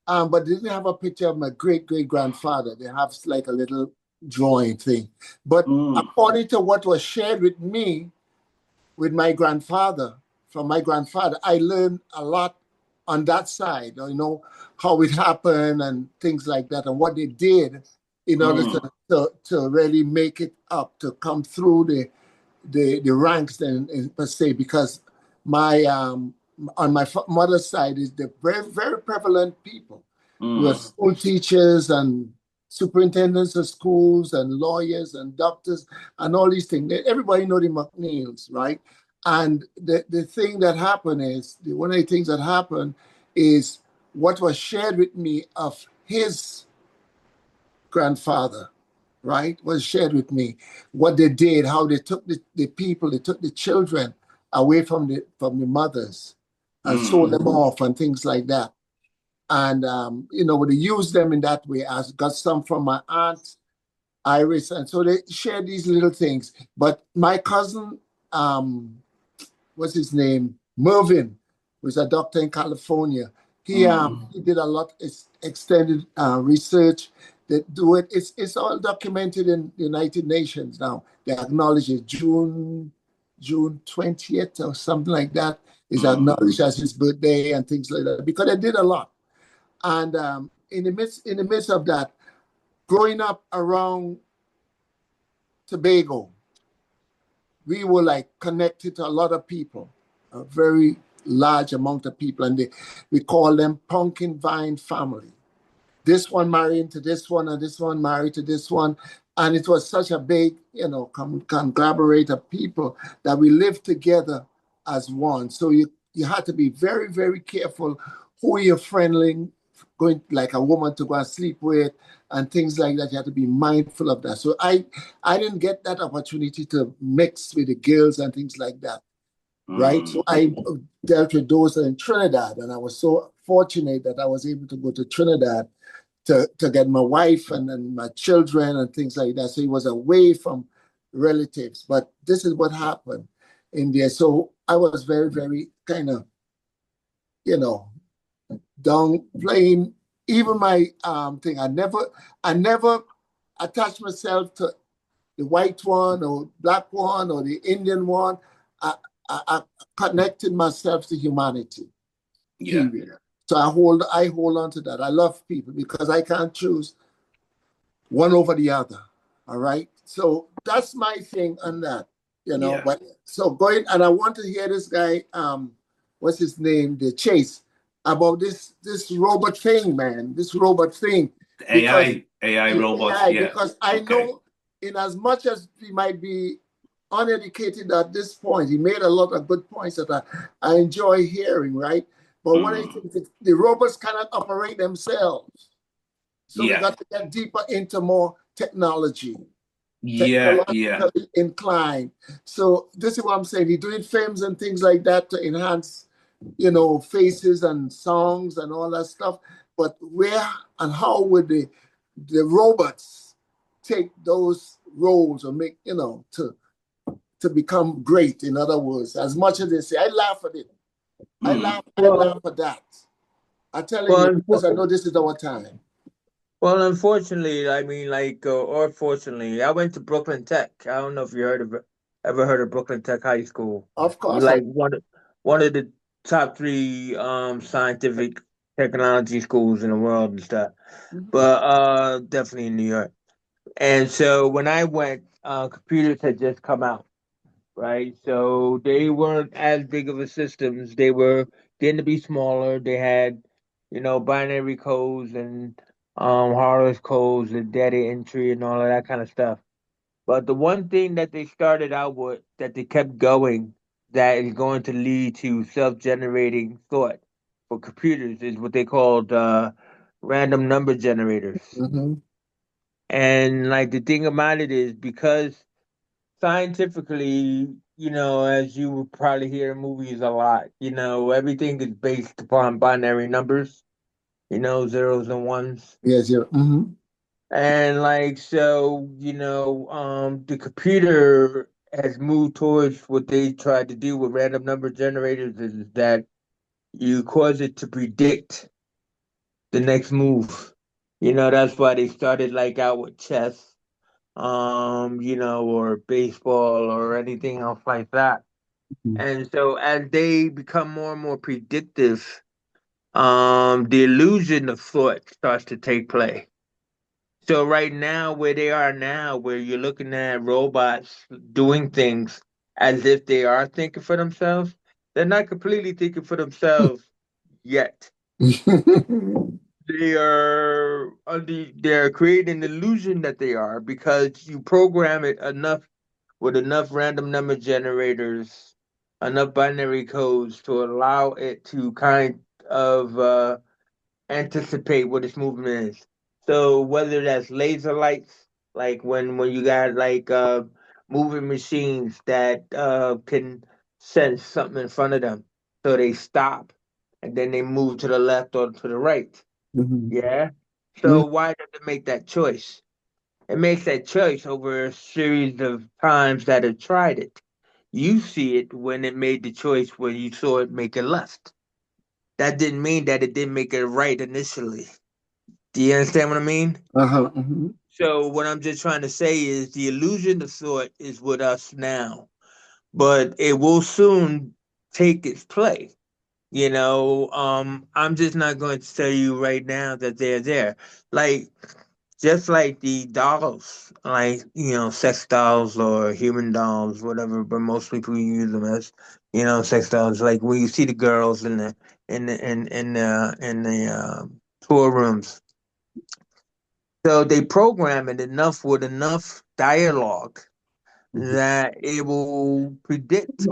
but they didn't have a picture of my great-great-grandfather. They have like a little drawing thing. But according to what was shared with me, with my grandfather, from my grandfather, I learned a lot on that side, you know, how it happened and things like that, and what they did in order to really make it up, to come through the ranks, and per se, because my on my mother's side is the very, very prevalent people who are school teachers and superintendents of schools and lawyers and doctors and all these things. Everybody know the McNeils, right? And the thing that happened is, one of the things that happened is what was shared with me of his grandfather, right, was shared with me. What they did, how they took the people, they took the children away from the mothers and sold them off and things like that. And, you know, they used them in that way. I got some from my aunt, Iris, and so they shared these little things. But my cousin, what's his name? Mervyn, was a doctor in California. He did a lot of extended research that do it. It's all documented in the United Nations now. They acknowledge it. June 20th or something like that is acknowledged as his birthday and things like that, because they did a lot. And in the midst of that, growing up around Tobago, we were like connected to a lot of people, a very large amount of people, and we call them pumpkin vine family. This one married to this one, and this one married to this one. And it was such a big, conglomerate of people that we lived together as one. So you had to be very, very careful who you're friendly, going like a woman to go and sleep with, and things like that. You have to be mindful of that. So I didn't get that opportunity to mix with the girls and things like that. Right. So I dealt with those in Trinidad, and I was so fortunate that I was able to go to Trinidad to get my wife and then my children and things like that. So he was away from relatives. But this is what happened in there. So I was very, very kind of, downplaying even my thing. I never attached myself to the white one or black one or the Indian one. I connected myself to humanity. Yeah. Period. So I hold on to that. I love people because I can't choose one over the other. All right. So that's my thing on that. Yeah. But so going, and I want to hear this guy, what's his name? The Chase, about this robot thing, man. This robot thing. AI robots. AI, Yeah. because I know in as much as we might be uneducated at this point, he made a lot of good points that I enjoy hearing, right? But what I think is the robots cannot operate themselves. So we got to get deeper into more technology. Technologically inclined. So this is what I'm saying. He's doing films and things like that to enhance, faces and songs and all that stuff. But where and how would the robots take those roles or make, to become great, in other words, as much as they say, I laugh at it. I laugh at that. I tell you, because I know this is our time. Well, unfortunately, I mean, or fortunately, I went to Brooklyn Tech. I don't know if you ever heard of Brooklyn Tech High School. Of course. Like one of the top three scientific technology schools in the world and stuff. But definitely in New York. And so when I went, computers had just come out, right? So they weren't as big of a systems. They were getting to be smaller. They had, binary codes and hardware codes and data entry and all of that kind of stuff. But the one thing that they started out with that they kept going that is going to lead to self-generating thought for computers is what they called random number generators. And like the thing about it is because scientifically, as you would probably hear in movies a lot, everything is based upon binary numbers, zeros and ones. Yes, yeah. And the computer has moved towards what they tried to do with random number generators is that you cause it to predict the next move. That's why they started out with chess, or baseball or anything else like that. And so as they become more and more predictive, the illusion of thought starts to take place. So right now, where they are now, where you're looking at robots doing things as if they are thinking for themselves, they're not completely thinking for themselves yet. They're creating an illusion that they are because you program it enough with enough random number generators, enough binary codes to allow it to kind of anticipate what its movement is. So whether that's laser lights, like when you got moving machines that can sense something in front of them, so they stop and then they move to the left or to the right. Yeah. So why does it make that choice? It makes that choice over a series of times that it tried it. You see it when it made the choice when you saw it make a left. That didn't mean that it didn't make it right initially. Do you understand what I mean? So what I'm just trying to say is the illusion of thought is with us now, but it will soon take its place. I'm just not going to tell you right now that they're there. Like just like the dolls, like, sex dolls or human dolls, whatever, but most people use them as, sex dolls. Like when you see the girls in the tour rooms. So they program it enough with enough dialogue that it will predict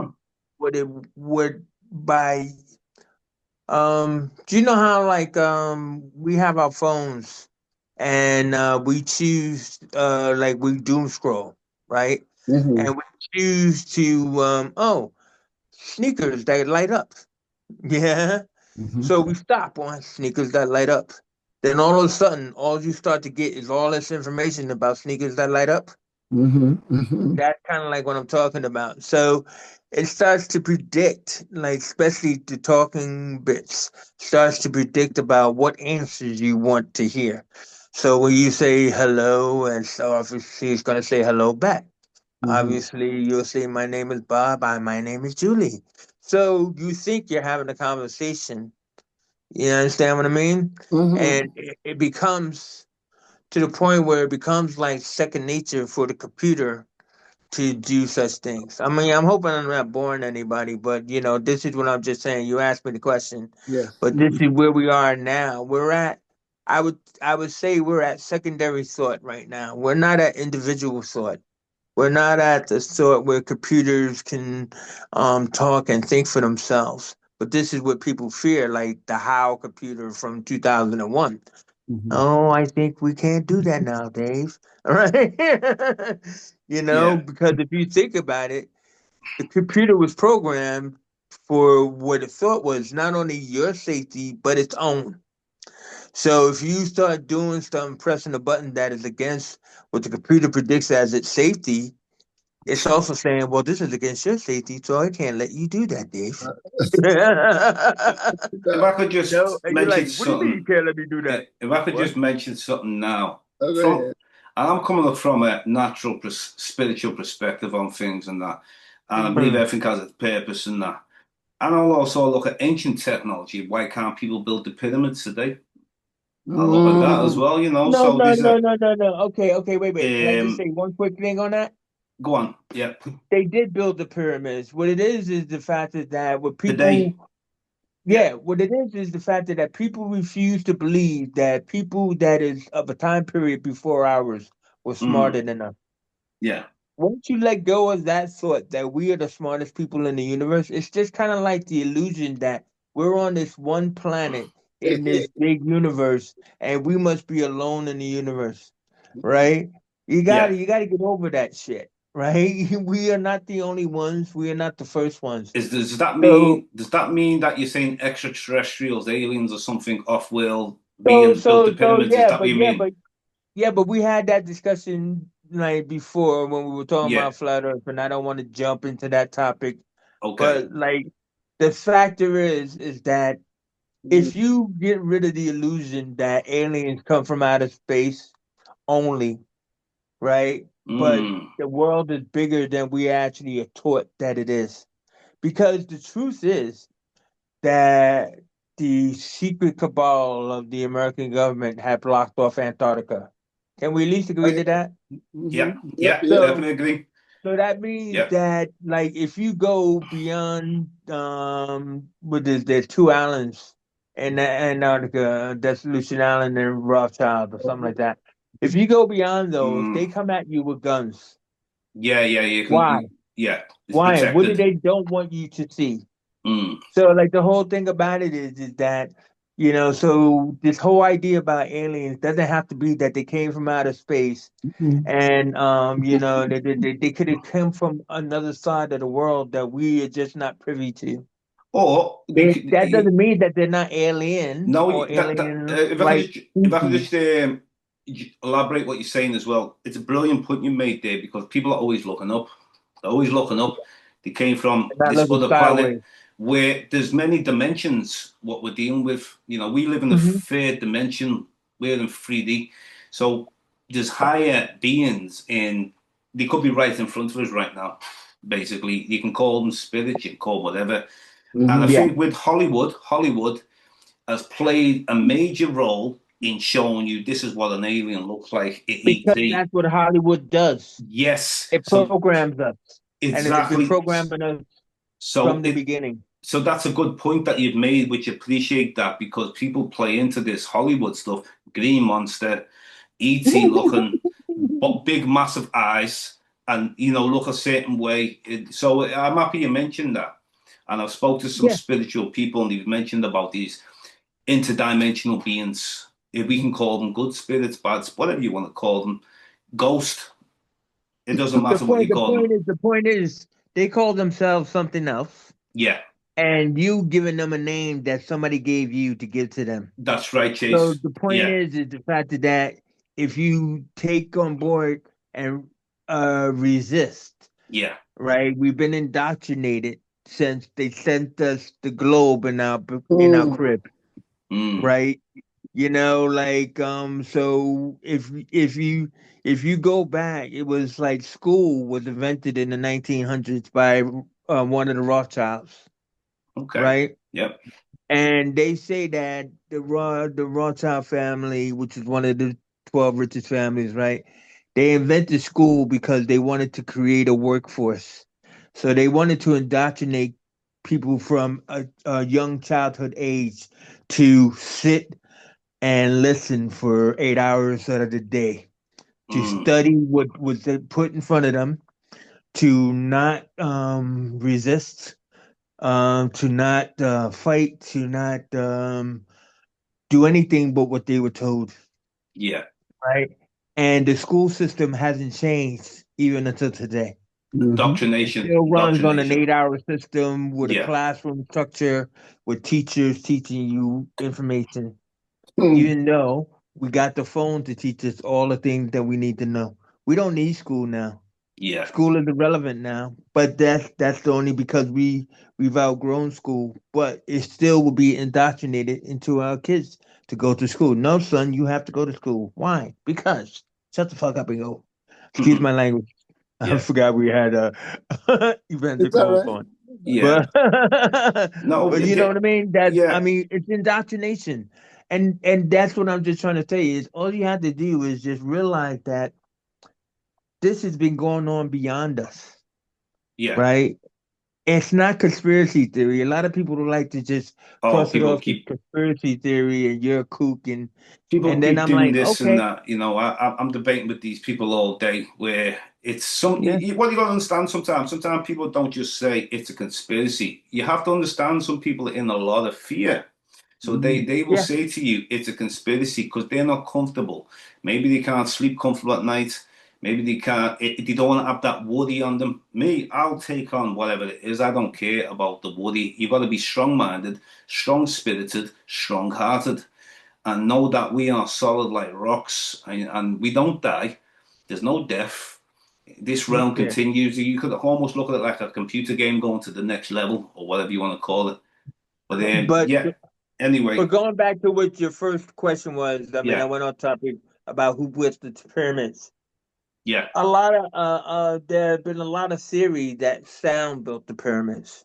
what it would by do you know how, like, we have our phones and we choose, like, we doom scroll, right? Mm-hmm. And we choose to sneakers that light up. Yeah. Mm-hmm. So we stop on sneakers that light up. Then all of a sudden, all you start to get is all this information about sneakers that light up. Mm-hmm. Mm-hmm. That's kind of like what I'm talking about. So it starts to predict, like, especially the talking bits, starts to predict about what answers you want to hear. So when you say hello, and so obviously it's going to say hello back. Mm-hmm. Obviously, you'll say, "My name is Bob. My name is Julie." So you think you're having a conversation. You understand what I mean? Mm-hmm. And it becomes to the point where it becomes like second nature for the computer to do such things. I mean, I'm hoping I'm not boring anybody, but this is what I'm just saying. You asked me the question, Yes. but this is where we are now. I would say we're at secondary thought right now. We're not at individual thought. We're not at the thought where computers can talk and think for themselves. But this is what people fear, like the HAL computer from 2001. Mm-hmm. Oh, I think we can't do that now, Dave. All right. Yeah. Because if you think about it, the computer was programmed for what it thought was not only your safety, but its own. So if you start doing something, pressing a button that is against what the computer predicts as its safety, it's also saying, well, this is against your safety, so I can't let you do that, Dave. If I could just And you're mention like, what do you mean you something, can't let me do that? if I could What? just mention something now, Okay. from and I'm coming up from a natural, spiritual perspective on things and that, and I believe Mhm. everything has its purpose and that. And I'll also look at ancient technology. Why can't people build the pyramids today? I'll look at that as Mm. well, No, So no, there's no, a no, no, no. Okay, wait. Can I just um, say one quick thing on that? go on, yeah. They did build the pyramids. What it is the fact that what Today, people, yeah, yeah, what it is the fact that people refuse to believe that people that is of a time period before ours were mm, smarter than us. yeah. Once you let go of that thought that we are the smartest people in the universe, it's just kind of like the illusion that we're on this one planet in this big universe and we must be alone in the universe, right? You Yeah. gotta you gotta get over that shit, right? We are not the only ones. We are not the first ones. Does that So mean that you're saying extraterrestrials, aliens, or something off-world so beings built the so so pyramids? Is yeah, that what but you yeah, mean? but yeah, but we had that discussion like before when we were talking Yeah. about flat Earth, and I don't want to jump into that topic. Okay. But like the factor is that if you get rid of the illusion that aliens come from outer space only, right? But Mm, the world is bigger than we actually are taught that it is. Because the truth is that the secret cabal of the American government have blocked off Antarctica. Can we at least agree to that? yeah. Mm-hmm. Yep. Yeah. Yep. So Definitely agree. So that means Yeah. that, like, if you go beyond, with there's two islands in Antarctica, that's Lucian Island and Rothschild or something like that. If you go beyond those, Mm, they come at you with guns. yeah. Yeah. You can. Why? Yeah. It's Why? What do protected. they don't want you to see? Mm, So, like, the whole thing about it is that, so this whole idea about aliens doesn't have to be that they came from outer space Mm-hmm. and they could have come from another side of the world that we are just not privy to. or That doesn't mean that they're not alien no. or alien If I could like just species. elaborate what you're saying as well. It's a brilliant point you made there because people are always looking up. They're always looking up. They came from They're not this looking other planet sideways. where there's many dimensions. What we're dealing with, we live in the Hmm. third dimension. We're in 3D, so there's higher beings, and they could be right in front of us right now. Basically, you can call them spirits, you can call whatever. And I Mm-hmm. Yeah. think with Hollywood has played a major role in showing you this is what an alien looks like in Because ET. that's what Hollywood does. Yes. It So programs us, and it's been exactly. programming us So from the beginning. so that's a good point that you've made, which appreciate that because people play into this Hollywood stuff, green monster, ET looking, but big massive eyes, and look a certain way. So I'm happy you mentioned that. And I've spoke to some Yeah. spiritual people, and they've mentioned about these interdimensional beings. If we can call them good spirits, bad, whatever you want to call them, ghost. It doesn't matter what you call them. The point is, they call themselves something else, Yeah, and you giving them a name that somebody gave you to give to them. that's right, So Chase. the point Yeah, is the fact that if you take on board and resist, yeah. right? We've been indoctrinated since they sent us the globe in our Mm. crib, Mm, right? So if you go back, it was like school was invented in the 1900s by one of the Rothschilds, okay. right? Yep. And they say that the Rothschild family, which is one of the 12 richest families, right? They invented school because they wanted to create a workforce. So they wanted to indoctrinate people from a young childhood age to sit and listen for 8 hours out of the day, to Mm, study what was put in front of them, to not resist, to not fight, to not do anything but what they were told, yeah. right? And the school system hasn't changed even until today. Mhm. It Indoctrination. still runs on an Indoctrination. 8 hour system with a Yeah. classroom structure, with teachers teaching you information, Mm. even though we got the phone to teach us all the things that we need to know. We don't need school now. Yeah. School is irrelevant now, but that's only because we've outgrown school. But it still will be indoctrinated into our kids to go to school. No, son, you have to go to school. Why? Because shut the fuck up and go. Excuse my language. I Yeah. forgot we had events to It's all go up right. on. Yeah. But No, but you know what I mean? yeah. It's indoctrination. And that's what I'm just trying to tell you is all you have to do is just realize that this has been going on beyond us, Yeah. right? It's not conspiracy theory. A lot of people don't like to just Oh, cross it people off as keep conspiracy theory and you're a kook people and then keep I'm doing like, this and okay, that. I'm debating with these people all day where it's yeah, what you got to understand sometimes. Sometimes people don't just say it's a conspiracy. You have to understand some people are in a lot of fear. So they will yeah, say to you it's a conspiracy because they're not comfortable. Maybe they can't sleep comfortable at night. Maybe they can't. They don't want to have that worry on them. Me, I'll take on whatever it is. I don't care about the worry. You've got to be strong-minded, strong-spirited, strong-hearted and know that we are solid like rocks and we don't die. There's no death. This realm yeah. continues. You could almost look at it like a computer game going to the next level or whatever you want to call it. But But yeah, anyway, going back to what your first question was, I mean, I yeah, went on topic about who built the pyramids. yeah. A lot of there have been a lot of theory that sound built the pyramids.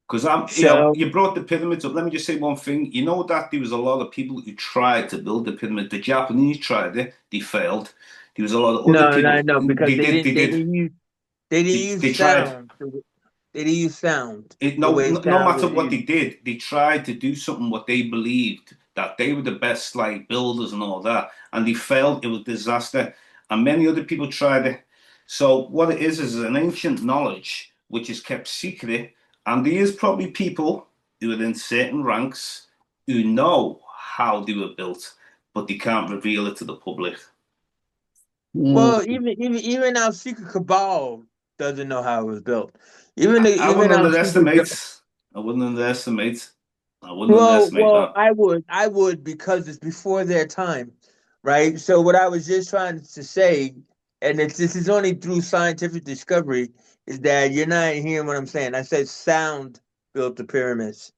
Because So you brought the pyramids up. Let me just say one thing. You know that there was a lot of people who tried to build the pyramid. The Japanese tried it, they failed. There was a lot of other people. no, because they didn't use They tried. sound. They didn't use sound the No, way no sound matter was what they used. did, they tried to do something what they believed that they were the best like builders and all that, and they failed. It was a disaster, and many other people tried it. So what it is an ancient knowledge which is kept secret, and there is probably people who are in certain ranks who know how they were built, but they can't reveal it to the public. Mm. Well, even our secret cabal doesn't know how it was built. I wouldn't Even our secret. underestimate. I wouldn't underestimate. I wouldn't underestimate that. I would because it's before their time, right? So what I was just trying to say, and this is only through scientific discovery, is that you're not hearing what I'm saying. I said sound built the pyramids.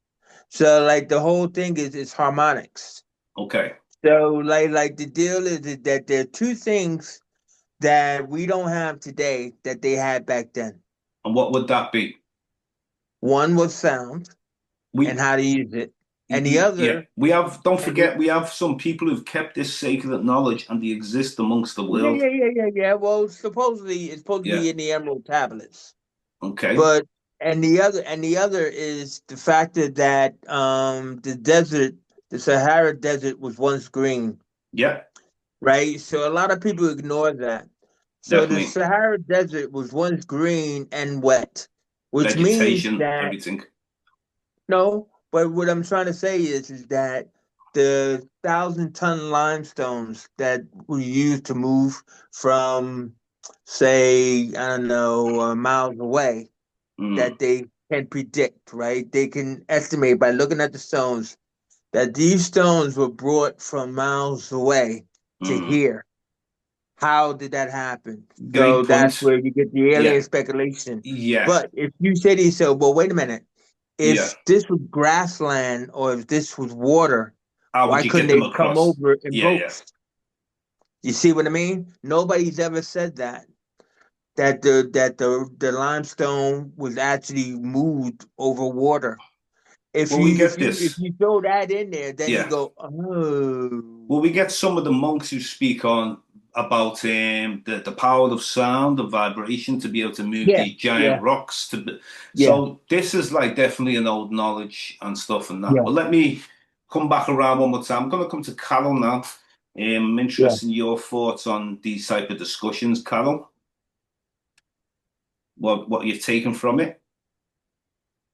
So like the whole thing is harmonics. Okay. So like the deal is that there are two things that we don't have today that they had back then. And what would that be? One was sound and We how to use it. And the other, we have, don't forget, we have some people who've kept this sacred knowledge and they exist amongst the world. yeah. Well, supposedly it's supposed to Yeah. be in the Emerald tablets. Okay. But and the other is the fact that the desert, the Sahara Desert, was once green. Yeah. Right? So a lot of people ignore that. So the Definitely. Sahara Desert was once green and wet, which means Vegetation, that everything. no, but what I'm trying to say is that the 1,000-ton limestones that were used to move from, say, I don't know, miles away, that they can predict, right? They can estimate by looking at the stones that these stones were brought from miles away to here. How did that happen? So Great that's point. where you get the alien Yeah. speculation. Yeah. But if you say to yourself, well, wait a minute, Yeah. if this was grassland or if this was water, How would why you couldn't get them they come across? over in Yeah, yeah. boats? You see what I mean? Nobody's ever said that. That the limestone was actually moved over water. If Well, we you if get you if this. you throw that in there, then you Yeah. go, oh. Well, we get some of the monks who speak on about the power of sound, of vibration, to be able to move Yeah, these giant yeah, rocks. yeah, So this is like definitely an old knowledge and stuff and that. yeah, But let me come back around one more time. I'm going to come to Carol now. I'm yeah. interested in your thoughts on these type of discussions, Carol. What you're taking from it?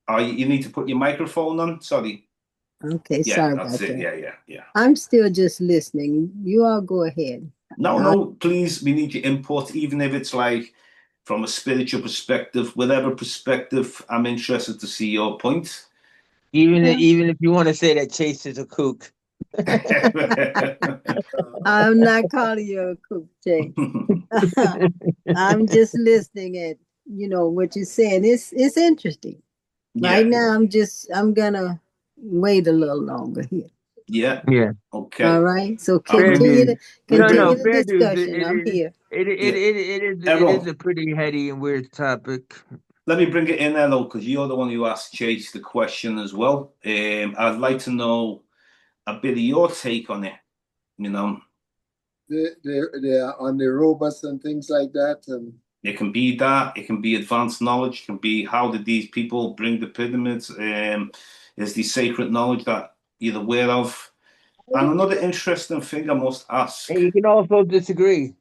You need to put your microphone on. Sorry. Okay, Yeah, sorry that's about it. that. Yeah. I'm still just listening. You all go ahead. No, please, we need your input, even if it's like from a spiritual perspective, whatever perspective. I'm interested to see your point. Even if you want to say that Chase is a kook. I'm not calling you a cook, Jay. I'm just listening at what you're saying. It's interesting. Right Yeah, now, I'm gonna wait a little longer here. yeah, Yeah. okay. All right. So I'm Fair gonna, continue dues. the No, continue the fair dues. discussion. I'm here. yeah, It is Errol, a pretty heady and weird topic. let me bring it in, Errol, because you're the one who asked Chase the question as well. I'd like to know a bit of your take on it. You know, They're on the robots and things like that. And it can be that, it can be advanced knowledge, it can be how did these people bring the pyramids? Is the sacred knowledge that you're aware of? And another interesting thing I must ask. And you can also disagree.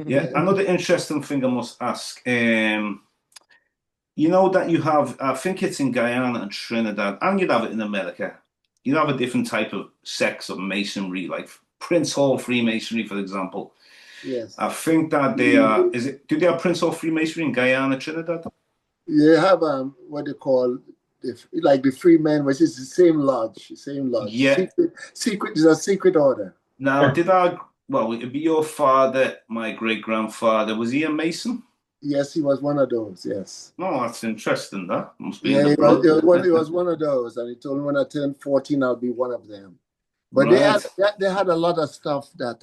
Yeah, another interesting thing I must ask. You know that you have, I think it's in Guyana and Trinidad, and you'd have it in America. You have a different type of sects of masonry, like Prince Hall Freemasonry, for example. yes, I think that they are, do they have Prince Hall Freemasonry in Guyana, Trinidad? you have what they call like the free men, which is the same lodge, Yeah. Secret is a secret order. Now, well, it'd be your father, my great grandfather, was he a Mason? Yes, he was one of those. Yes. Oh, that's interesting. That must be in Yeah, the blood. he was one of those, and he told me when I turned 14, I'll be one of them. But Right. they had a lot of stuff that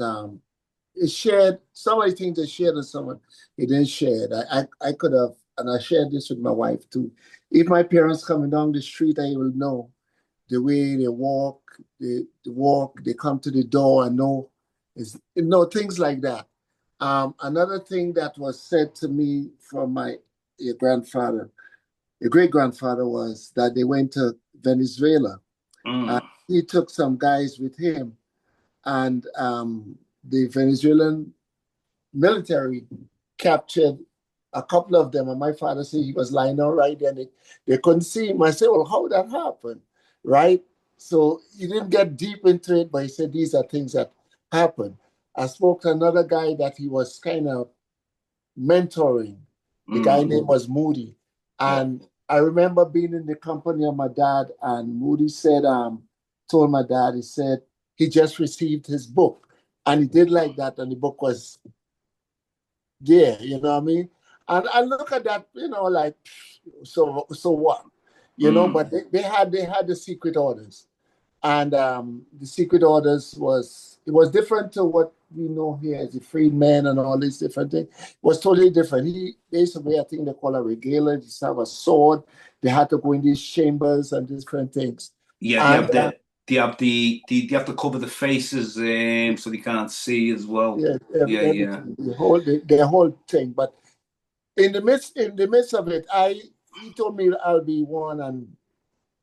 it shared. Some of the things they shared with someone he didn't share. I could have, and I shared this with my wife too. If my parents coming down the street, I will know the way they walk, they come to the door, I know, things like that. Another thing that was said to me from my grandfather, your great grandfather, was that they went to Venezuela. He took some guys with him, and the Venezuelan military captured a couple of them. And my father said he was lying down right there, and they couldn't see him. I said, well, how that happened? Right? So he didn't get deep into it, but he said these are things that happen. I spoke to another guy that he was kind of mentoring. The guy name was Moody. And I remember being in the company of my dad, and Moody said, told my dad, he said he just received his book. And he did like that, and the book was there, you know what I mean? And I look at that, like, so what? But they had the secret orders. And the secret orders it was different to what we know here as the freedmen and all these different things. It was totally different. He basically, I think they call a regala, they have a sword. They had to go in these chambers and different things. Yeah, And, they have do you have to cover the faces so they can't see as well? Yeah, Yeah, yeah. everything, the whole thing. But in the midst of it, he told me I'll be one, and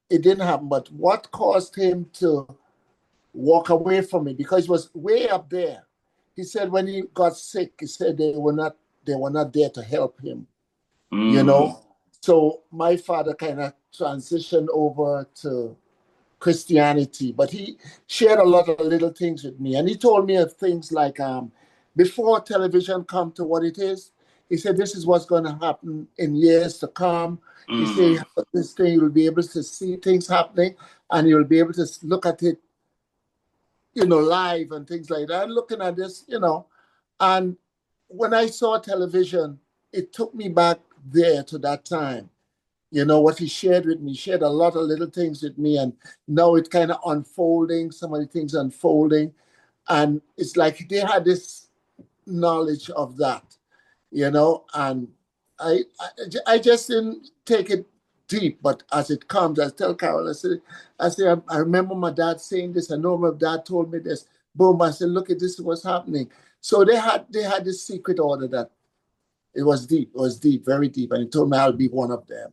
it didn't happen. But what caused him to walk away from me, because he was way up there. He said when he got sick, he said they were not there to help him. You Mm, know, so my father kind of transitioned over to Christianity, but he shared a lot of little things with me, and he told me of things like before television come to what it is. He said this is what's going to happen in years to come. He said mm, this thing you'll be able to see things happening, and you'll be able to look at it, live and things like that. Looking at this, and when I saw television, it took me back there to that time. What he shared with me, shared a lot of little things with me, and now it's kind of unfolding, some of the things unfolding. And it's like they had this knowledge of that, and I just didn't take it deep, but as it comes, I tell Carol, I remember my dad saying this, I know my dad told me this, boom, I said, look at this, what's happening. So they had this secret order that it was deep, very deep, and he told me I'll be one of them,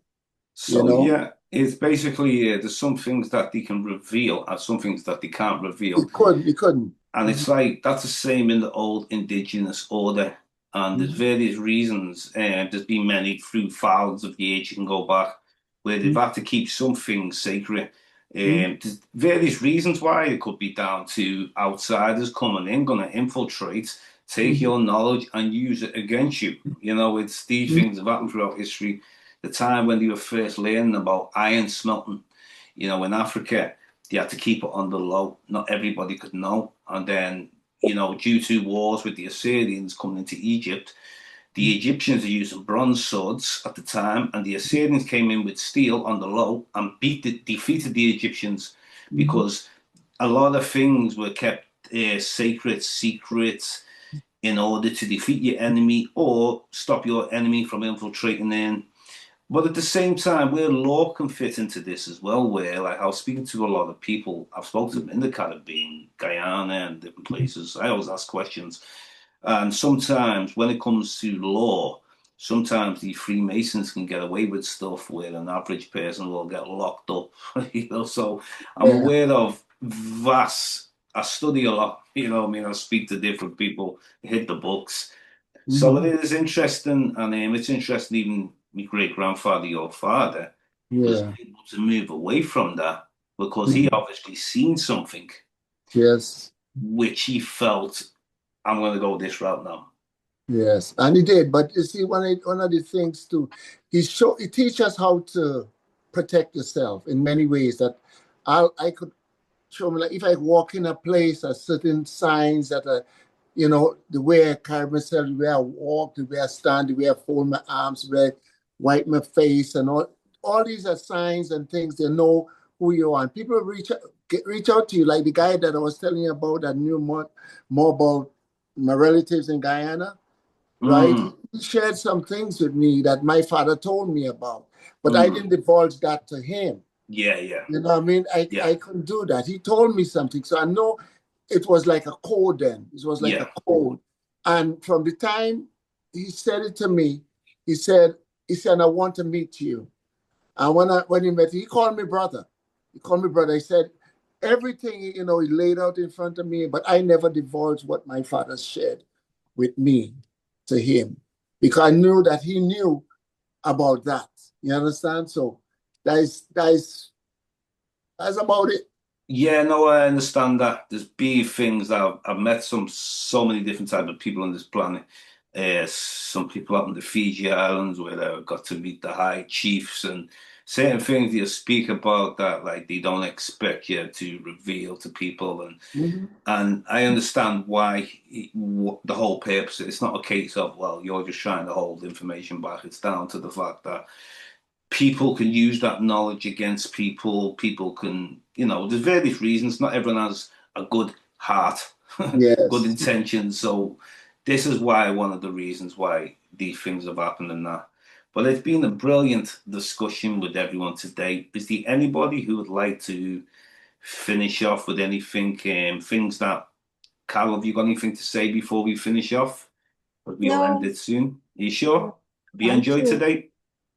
you So know. yeah, it's basically there's some things that they can reveal and some things that they can't reveal. He couldn't. And it's like that's the same in the old indigenous order. And there's Mhm. various reasons. There's been many through thousands of years you can go back where they've Mhm. had to keep some things sacred. Mhm. There's various reasons why. It could be down to outsiders coming in, going to infiltrate, take Mhm. your knowledge and use it against you. It's these Mhm. things have happened throughout history. The time when they were first learning about iron smelting, in Africa, they had to keep it on the low. Not everybody could know. And then, due to wars with the Assyrians coming into Egypt, the Egyptians are using bronze swords at the time, and the Assyrians came in with steel on the low and defeated the Egyptians Mhm. because a lot of things were kept sacred, secret, in order to defeat your enemy or stop your enemy from infiltrating in. But at the same time, where law can fit into this as well, where like I was speaking to a lot of people, I've spoken to them in the Caribbean, Guyana, and different places. I always ask questions, and sometimes when it comes to law, sometimes the Freemasons can get away with stuff where an average person will get locked up. So I'm Yeah. aware of vast. I study a lot. I mean, I speak to different people, hit the books. So Mhm. it is interesting, and it's interesting. Even my great grandfather, your father, was Yeah. able to move away from that because he Mhm. obviously seen something Yes. which he felt, I'm going to go this route now. Yes, and he did. But you see, one of the things too, he teach us how to protect yourself in many ways. That I could show me, like if I walk in a place, a certain signs that are, the way I carry myself, the way I walk, the way I stand, the way I fold my arms, the way I wipe my face, and all these are signs and things. They know who you are. And people reach out to you, like the guy that I was telling you about that knew more about my relatives in Guyana, right? Mm, He shared some things with me that my father told me about, but I mm. didn't divulge that to him. Yeah, yeah, You know what I mean? yeah, I couldn't do that. He told me something. So I know it was like a code then. It was like yeah. a code. And from the time he said it to me, he said, I want to meet you. And when he met, he called me brother. He called me brother. He said, everything, he laid out in front of me, but I never divulged what my father shared with me to him. Because I knew that he knew about that. You understand? So that's about it. Yeah, no, I understand that. There's big things that I've met so many different type of people on this planet. Some people up in the Fiji Islands where I got to meet the high chiefs and certain things you speak about that like they don't expect you to reveal to people Mhm. and I understand why the whole purpose. It's not a case of well you're just trying to hold information back. It's down to the fact that people can use that knowledge against people. People can, there's various reasons. Not everyone has a good heart, good Yes. intentions. So this is why one of the reasons why these things have happened and that. But it's been a brilliant discussion with everyone today. Is there anybody who would like to finish off with anything, things that, Carol, have you got anything to say before we finish off? But we'll end No, it soon. Are you sure? Have you I'm enjoyed sure. today?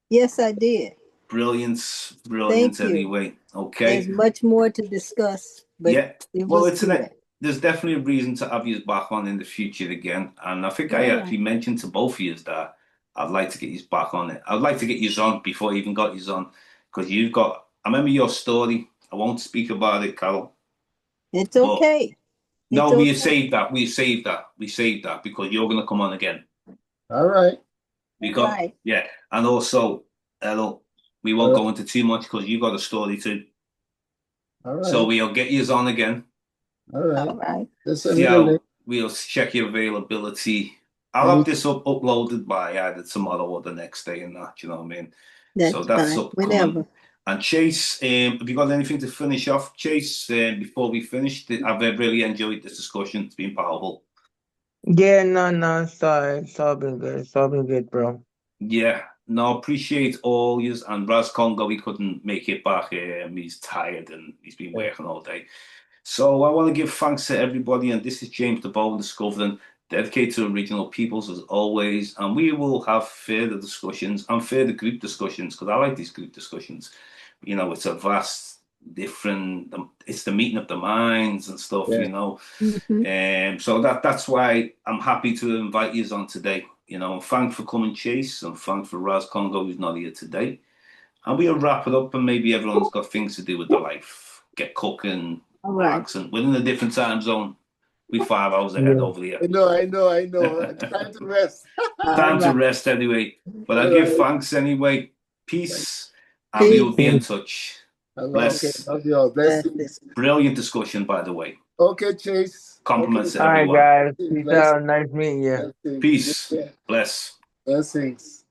Yes, I did. Brilliant, brilliant Thank you. anyway. Okay. There's much more to discuss, but Yeah. it Well, was good. there's definitely a reason to have you back on in the future again. And I think I All actually right. mentioned to both of you that I'd like to get you back on it. I'd like to get you on before I even got you on, because I remember your story. I won't speak about it, Carol. It's But okay. It's no, we okay. saved that. We saved that. We saved that because you're going to come on again. All right. All Because, right. yeah. And also, Errol, we All won't right. go into too much because you got a story too. All So right. we'll get you on again. All right. All right. Just send See me the how link. we'll check your availability. I'll Any, have this uploaded by either tomorrow or the next day and that, you know what I mean? So That's that's fine. upcoming. Whenever. And Chase, have you got anything to finish off, Chase, before we finish? I've really enjoyed this discussion. It's been powerful. Yeah, no, it's all been good. It's all been good, bro. Yeah, no, appreciate all yous. And Raz Congo, he couldn't make it back. He's tired and he's been working all day. So I want to give thanks to everybody. And this is James the Bowen Discovering, dedicated to original peoples as always. And we will have further discussions and further group discussions because I like these group discussions. You know, it's a vast, different, it's the meeting of the minds and stuff, yeah. you know. Mm-hmm. So that's why I'm happy to invite you on today. You know, and thanks for coming, Chase, and thanks for Raz Congo, who's not here today. And we'll wrap it up, and maybe everyone's got things to do with their life. Get cooking, All right. relaxing. We're in a different time zone. We're 5 hours ahead Yeah. over here. I know. It's time to rest. All Time to right. rest anyway. But I All give right. thanks anyway. Peace, and we will Peace. be in touch. Okay. Bless. Love you all. That's Blessings. it. Brilliant discussion, by the way. Okay, Chase. Compliments to All right, everyone. guys. Okay. Peace Blessings. out. Nice meeting you. Blessings. Peace. Yeah. Bless. Blessings.